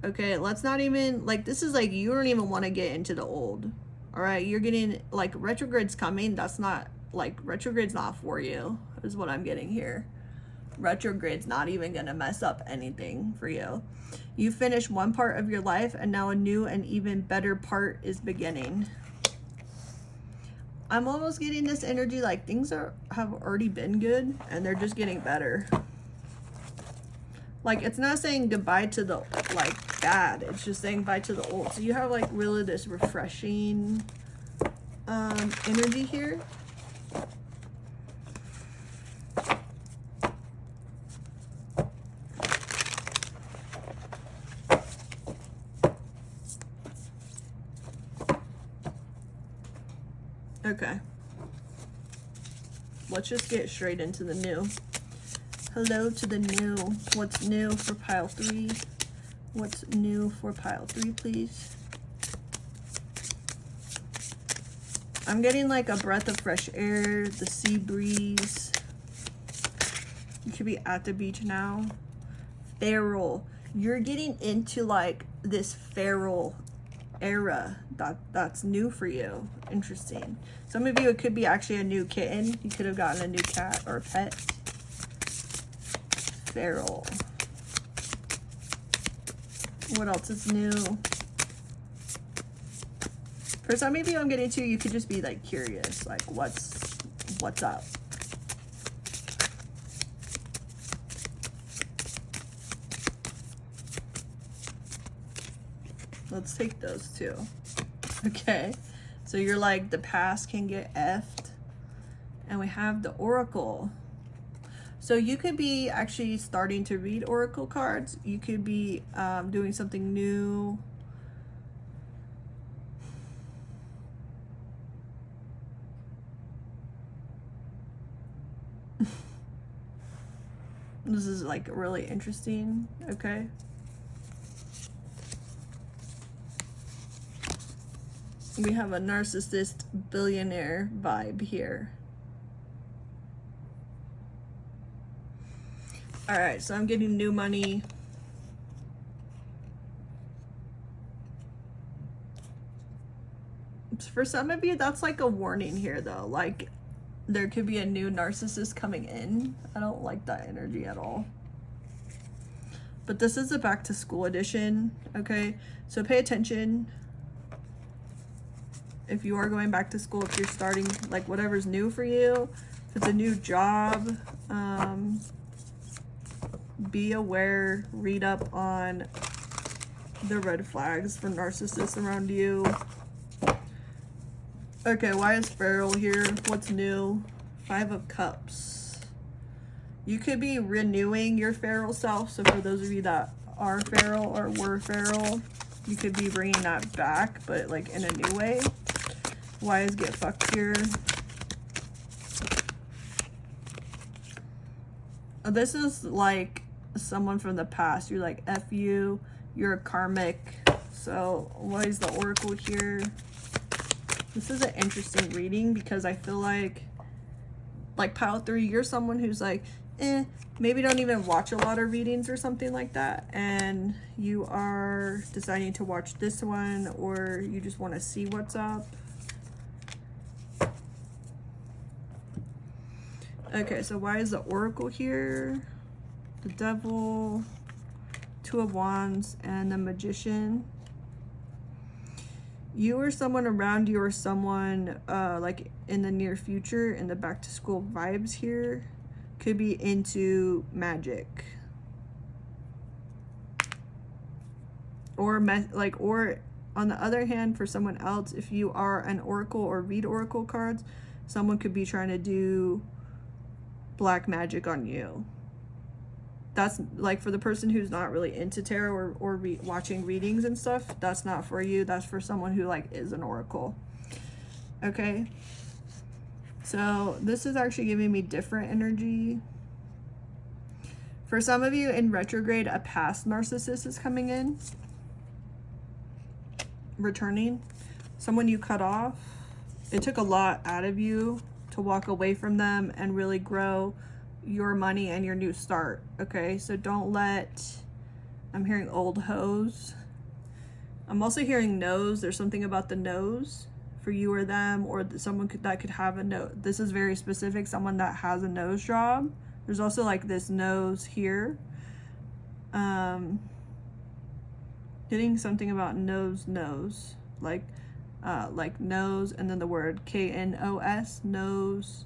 Okay, let's not even, like, this is like, you don't even want to get into the old. All right, you're getting, like, retrograde's coming. That's not, like, retrograde's not for you, is what I'm getting here. Retrograde's not even going to mess up anything for you. You finished one part of your life, and now a new and even better part is beginning. I'm almost getting this energy like things have already been good, and they're just getting better. Like, it's not saying goodbye to the, like, bad. It's just saying bye to the old. So you have, like, really this refreshing energy here. Okay. Let's just get straight into the new. Hello to the new. What's new for pile 3? What's new for pile 3, please? I'm getting like a breath of fresh air, the sea breeze. You could be at the beach now. Feral. You're getting into like this feral era that's new for you. Interesting. Some of you, it could be actually a new kitten. You could have gotten a new cat or a pet. Feral. What else is new? For some of you, I'm getting to, you could just be like curious, like what's up. Let's take those two. Okay, so you're like, the past can get effed. And we have the Oracle. So you could be actually starting to read Oracle cards. You could be doing something new. This is like really interesting, okay? We have a narcissist billionaire vibe here. All right, so I'm getting new money. For some of you, that's like a warning here though. Like, there could be a new narcissist coming in. I don't like that energy at all. But this is a back to school edition, okay? So pay attention. If you are going back to school, if you're starting, like whatever's new for you, if it's a new job, be aware, read up on the red flags for narcissists around you. Okay, why is feral here? What's new? 5 of Cups. You could be renewing your feral self. So for those of you that are feral or were feral, you could be bringing that back, but like in a new way. Why is get fucked here? This is like someone from the past. You're like, F you, you're a karmic. So why is the Oracle here? This is an interesting reading because I feel like pile 3, you're someone who's like, maybe don't even watch a lot of readings or something like that. And you are deciding to watch this one, or you just want to see what's up. Okay, so why is the Oracle here? The Devil, 2 of Wands, and the Magician. You or someone around you, or someone like in the near future, in the back to school vibes here, could be into magic. Or or on the other hand, for someone else, if you are an Oracle or read Oracle cards, someone could be trying to do black magic on you. That's like for the person who's not really into tarot or watching readings and stuff, that's not for you. That's for someone who like is an Oracle. Okay, so this is actually giving me different energy. For some of you in retrograde, a past narcissist is coming in, returning. Someone you cut off. It took a lot out of you to walk away from them and really grow your money and your new start. Okay, so don't let, I'm hearing old hoes. I'm also hearing nose. There's something about the nose for you or them, or someone that could have a nose. This is very specific, someone that has a nose job. There's also like this nose here. Getting something about nose, like nose, and then the word K-N-O-S, nose,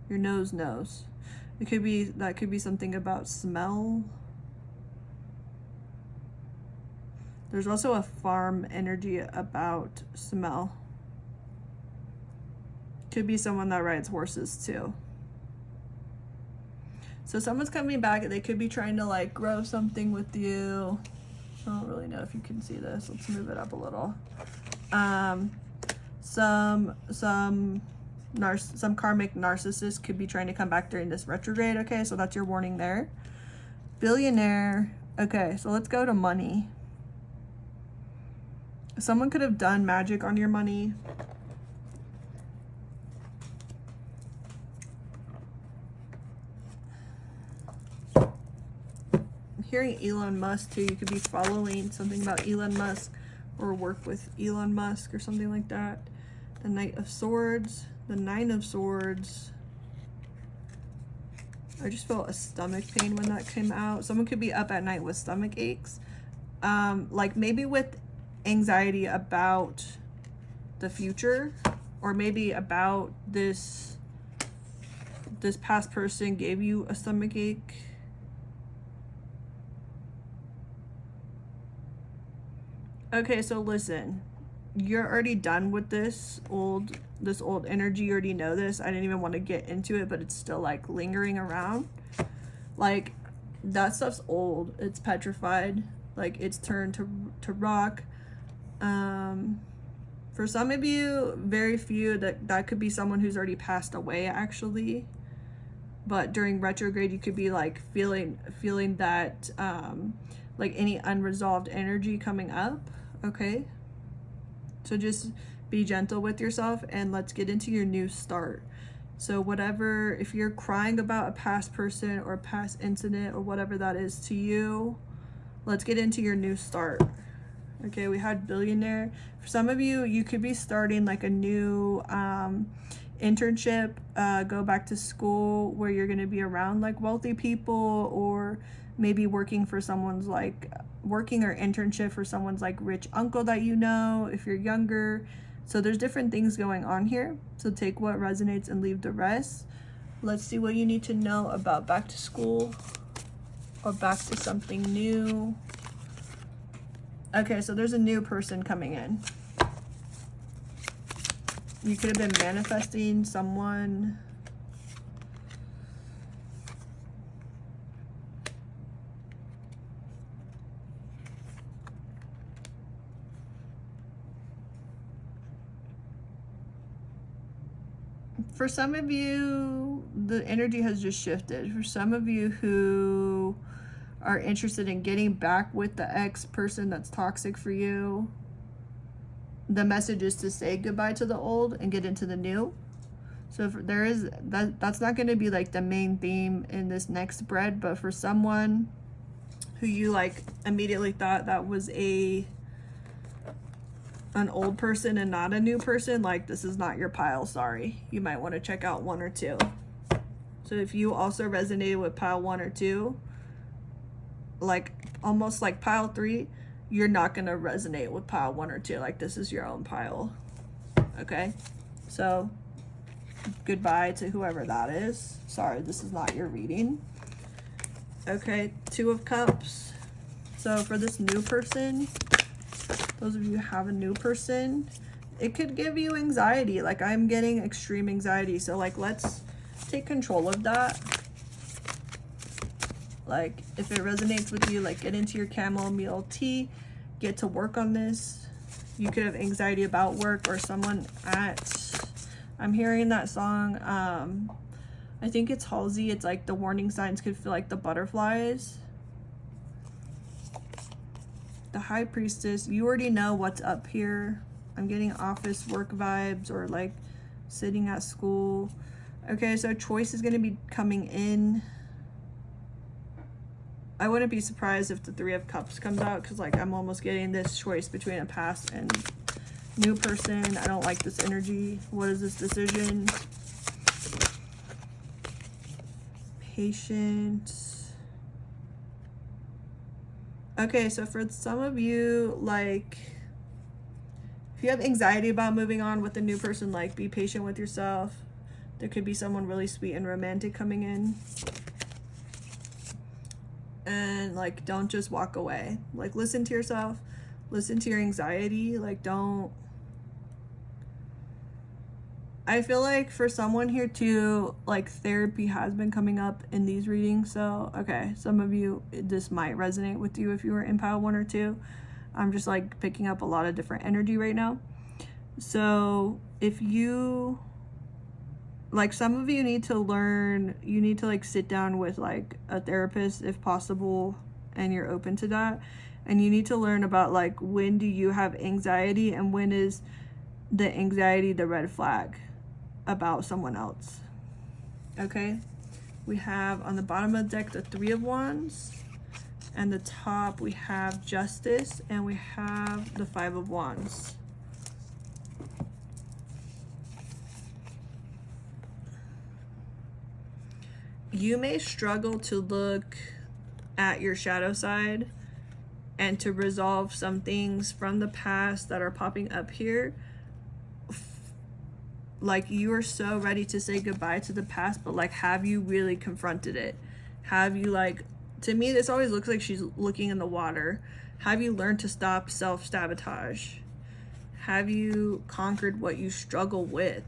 your nose. It could be, that could be something about smell. There's also a farm energy about smell. Could be someone that rides horses too. So someone's coming back. They could be trying to like grow something with you. I don't really know if you can see this. Let's move it up a little. Some karmic narcissist could be trying to come back during this retrograde. Okay, so that's your warning there. Billionaire. Okay, so let's go to money. Someone could have done magic on your money. I'm hearing Elon Musk too. You could be following something about Elon Musk or work with Elon Musk or something like that. The Knight of Swords, the Nine of Swords. I just felt a stomach pain when that came out. Someone could be up at night with stomach aches. Like maybe with anxiety about the future, or maybe about this past person gave you a stomach ache. Okay, so listen, you're already done with this old energy. You already know this. I didn't even want to get into it, but it's still like lingering around. Like that stuff's old. It's petrified. Like it's turned to rock. For some of you, very few, that could be someone who's already passed away actually. But during retrograde, you could be like feeling that like any unresolved energy coming up. Okay, so just be gentle with yourself and let's get into your new start. So whatever, if you're crying about a past person or a past incident or whatever that is to you, let's get into your new start. Okay, we had billionaire. For some of you, you could be starting like a new internship, go back to school where you're going to be around like wealthy people, or maybe working or internship for someone's like rich uncle that you know if you're younger. So there's different things going on here. So take what resonates and leave the rest. Let's see what you need to know about back to school or back to something new. Okay, so there's a new person coming in. You could have been manifesting someone. For some of you, the energy has just shifted. For some of you who are interested in getting back with the ex person that's toxic for you, the message is to say goodbye to the old and get into the new. So if there is that's not going to be like the main theme in this next spread, but for someone who you like immediately thought that was an old person and not a new person, like this is not your pile, sorry. You might want to check out 1 or 2. So if you also resonated with pile 1 or 2, like almost like pile 3, you're not going to resonate with pile 1 or 2. Like this is your own pile. Okay, so goodbye to whoever that is. Sorry, this is not your reading. Okay, 2 of Cups. So for this new person, those of you who have a new person, it could give you anxiety. Like I'm getting extreme anxiety. So like let's take control of that. Like if it resonates with you, like get into your chamomile tea, get to work on this. You could have anxiety about work, or someone I'm hearing that song. I think it's Halsey. It's like the warning signs could feel like the butterflies. The High Priestess, you already know what's up here. I'm getting office work vibes, or like sitting at school. Okay, so choice is going to be coming in. I wouldn't be surprised if the 3 of Cups comes out, because like I'm almost getting this choice between a past and new person. I don't like this energy. What is this decision? Patience. Okay, so for some of you, like if you have anxiety about moving on with a new person, like be patient with yourself. There could be someone really sweet and romantic coming in. And like don't just walk away. Like listen to yourself, Listen to your anxiety. Like, don't. I feel like for someone here too, like therapy has been coming up in these readings. So, okay, some of you, this might resonate with you if you were in pile 1 or 2. I'm just like picking up a lot of different energy right now. So if you, like, some of you need to learn, you need to like sit down with like a therapist if possible, and you're open to that. And you need to learn about like, when do you have anxiety and when is the anxiety the red flag about someone else. Okay, we have on the bottom of the deck the 3 of Wands, and the top we have Justice, and we have the 5 of Wands. You may struggle to look at your shadow side and to resolve some things from the past that are popping up here. Like, you are so ready to say goodbye to the past, but like, have you really confronted it? Have you, like, to me this always looks like she's looking in the water. Have you learned to stop self-sabotage? Have you conquered what you struggle with?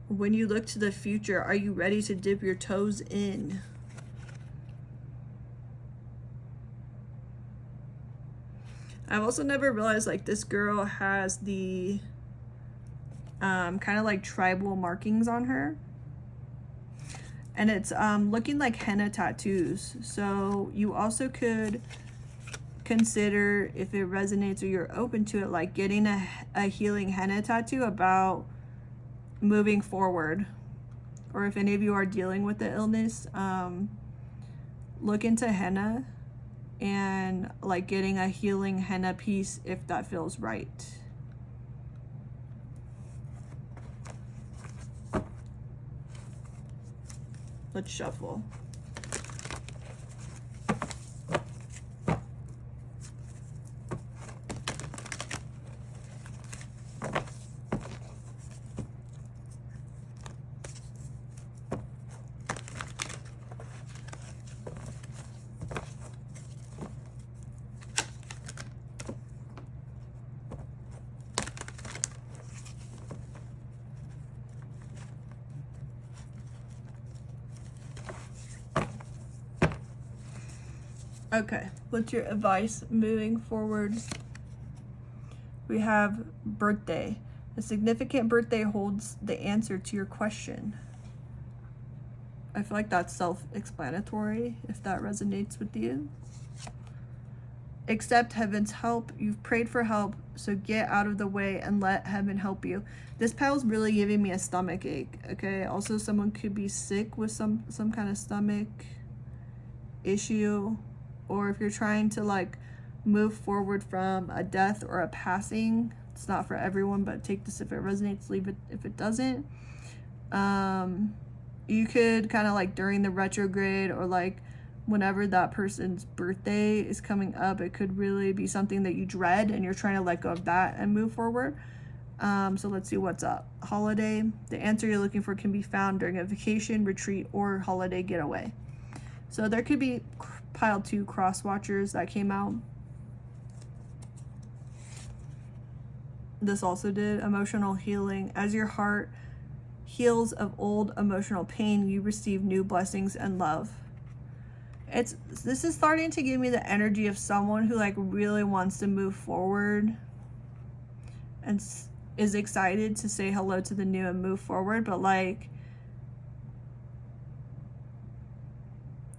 When you look to the future, are you ready to dip your toes in? I've also never realized like this girl has the kind of like tribal markings on her, and it's looking like henna tattoos. So you also could consider, if it resonates or you're open to it, like getting a healing henna tattoo about moving forward. Or if any of you are dealing with the illness, look into henna and like getting a healing henna piece if that feels right. Let's shuffle. Okay, what's your advice moving forward? We have birthday. A significant birthday holds the answer to your question. I feel like that's self-explanatory if that resonates with you. Accept heaven's help. You've prayed for help, so get out of the way and let heaven help you. This pile's really giving me a stomach ache, okay? Also, someone could be sick with some kind of stomach issue. Or if you're trying to like move forward from a death or a passing, it's not for everyone, but take this if it resonates, leave it if it doesn't. You could kind of like during the retrograde or like whenever that person's birthday is coming up, it could really be something that you dread and you're trying to let go of that and move forward. So let's see what's up. Holiday. The answer you're looking for can be found during a vacation, retreat, or holiday getaway. So there could be pile 2 cross watchers that came out. This also did emotional healing. As your heart heals of old emotional pain, you receive new blessings and love. This is starting to give me the energy of someone who like really wants to move forward and is excited to say hello to the new and move forward, but like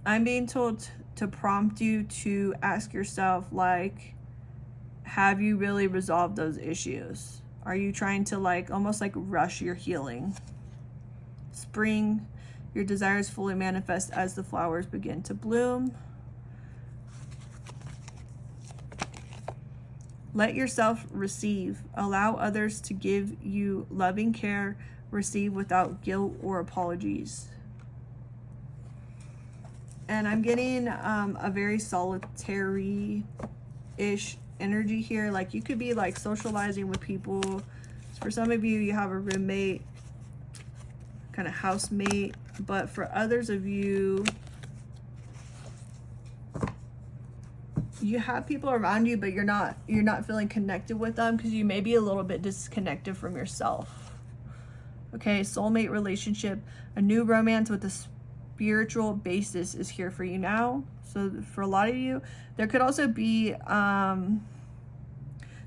I'm being told to prompt you to ask yourself, like, have you really resolved those issues? Are you trying to like almost like rush your healing? Spring, your desires fully manifest as the flowers begin to bloom. Let yourself receive. Allow others to give you loving care. Receive without guilt or apologies. And I'm getting a very solitary-ish energy here. Like you could be like socializing with people. For some of you, you have a roommate, kind of housemate. But for others of you, you have people around you, but you're not feeling connected with them because you may be a little bit disconnected from yourself. Okay, soulmate relationship, a new romance with a spiritual basis is here for you now. So for a lot of you, there could also be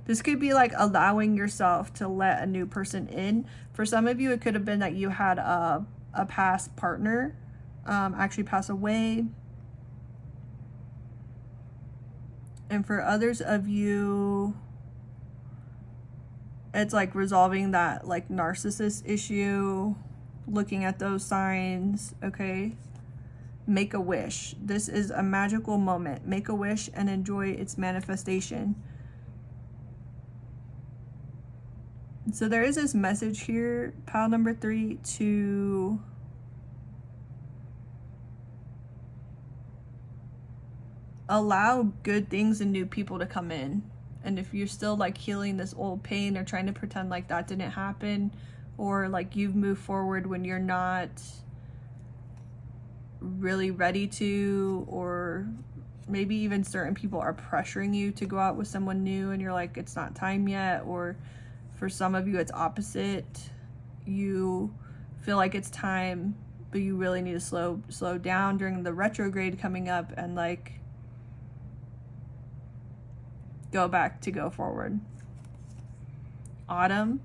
this could be like allowing yourself to let a new person in. For some of you, it could have been that you had a past partner actually pass away. And for others of you, it's like resolving that like narcissist issue, looking at those signs, okay? Make a wish. This is a magical moment. Make a wish and enjoy its manifestation. So there is this message here, pile number 3, to allow good things and new people to come in. And if you're still like healing this old pain or trying to pretend like that didn't happen, or like you've moved forward when you're not really ready to, or maybe even certain people are pressuring you to go out with someone new and you're like, it's not time yet. Or for some of you, it's opposite. You feel like it's time, but you really need to slow down during the retrograde coming up and like go forward. Autumn.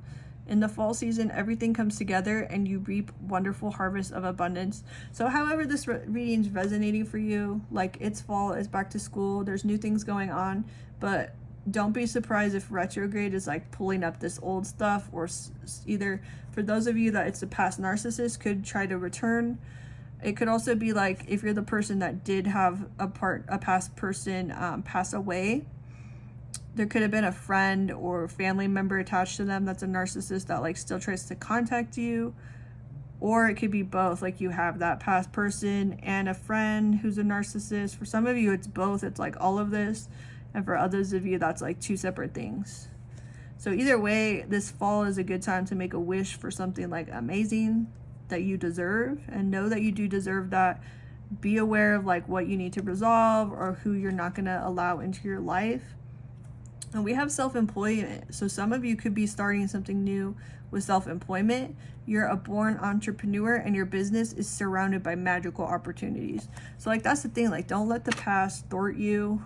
In the fall season, everything comes together and you reap wonderful harvest of abundance. So however this reading is resonating for you, like it's fall, it's back to school, there's new things going on, but don't be surprised if retrograde is like pulling up this old stuff, or either for those of you that it's the past narcissist could try to return. It could also be like if you're the person that did have a past person pass away, there could have been a friend or family member attached to them that's a narcissist that like still tries to contact you. Or it could be both, like you have that past person and a friend who's a narcissist. For some of you, it's both. It's like all of this. And for others of you, that's like two separate things. So either way, this fall is a good time to make a wish for something like amazing that you deserve, and know that you do deserve that. Be aware of like what you need to resolve or who you're not going to allow into your life. And we have self-employment. So some of you could be starting something new with self-employment. You're a born entrepreneur and your business is surrounded by magical opportunities. So like that's the thing, like don't let the past thwart you.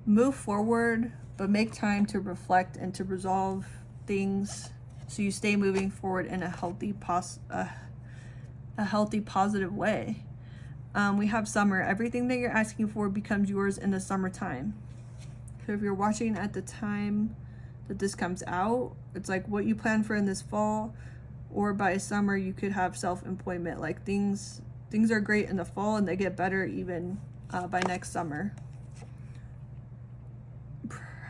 Move forward, but make time to reflect and to resolve things so you stay moving forward in a healthy positive way. We have summer. Everything that you're asking for becomes yours in the summertime. So if you're watching at the time that this comes out, it's like what you plan for in this fall, or by summer you could have self-employment. Like things are great in the fall and they get better even by next summer.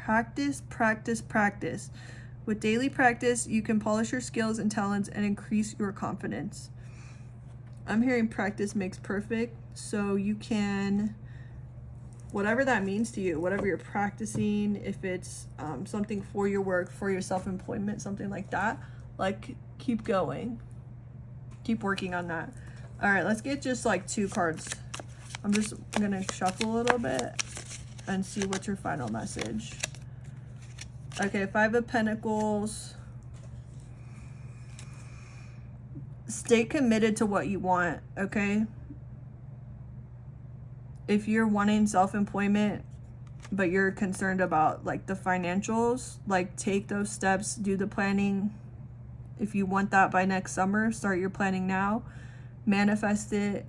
Practice, practice, practice. With daily practice, you can polish your skills and talents and increase your confidence. I'm hearing practice makes perfect, so you can, whatever that means to you, whatever you're practicing, if it's something for your work, for your self-employment, something like that, like keep going. Keep working on that. All right, let's get just like 2 cards. I'm just gonna shuffle a little bit and see what's your final message. Okay, 5 of Pentacles. Stay committed to what you want, okay? If you're wanting self-employment, but you're concerned about like the financials, like take those steps, do the planning. If you want that by next summer, start your planning now. Manifest it.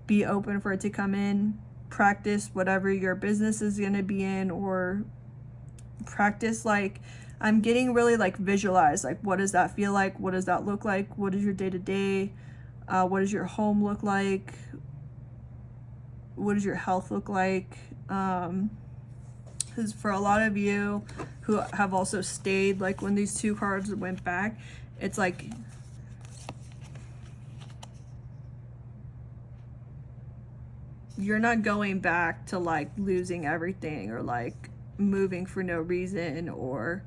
Be open for it to come in. Practice whatever your business is going to be in, or practice, like I'm getting really like visualize, like what does that feel like? What does that look like? What is your day-to-day? What does your home look like? What does your health look like? Because for a lot of you who have also stayed, like when these 2 cards went back, it's like you're not going back to like losing everything or like moving for no reason or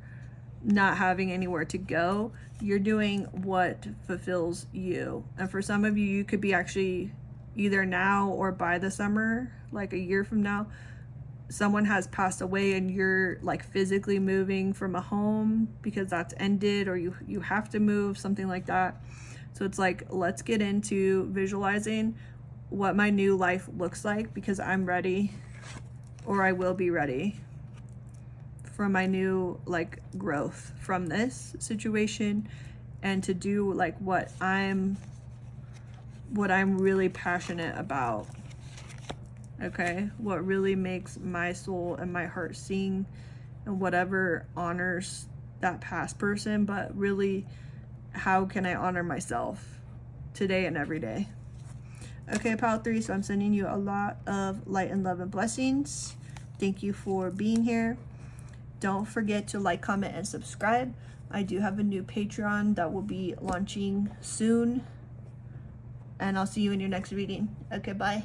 not having anywhere to go. You're doing what fulfills you. And for some of you, you could be actually either now or by the summer, like a year from now, someone has passed away and you're like physically moving from a home because that's ended, or you have to move, something like that. So it's like, let's get into visualizing what my new life looks like, because I'm ready, or I will be ready for my new like growth from this situation, and to do like what I'm really passionate about. Okay, what really makes my soul and my heart sing, and whatever honors that past person, but really, how can I honor myself today and every day? Okay, pile 3, so I'm sending you a lot of light and love and blessings. Thank you for being here. Don't forget to like, comment, and subscribe. I do have a new Patreon that will be launching soon, and I'll see you in your next reading. Okay, bye.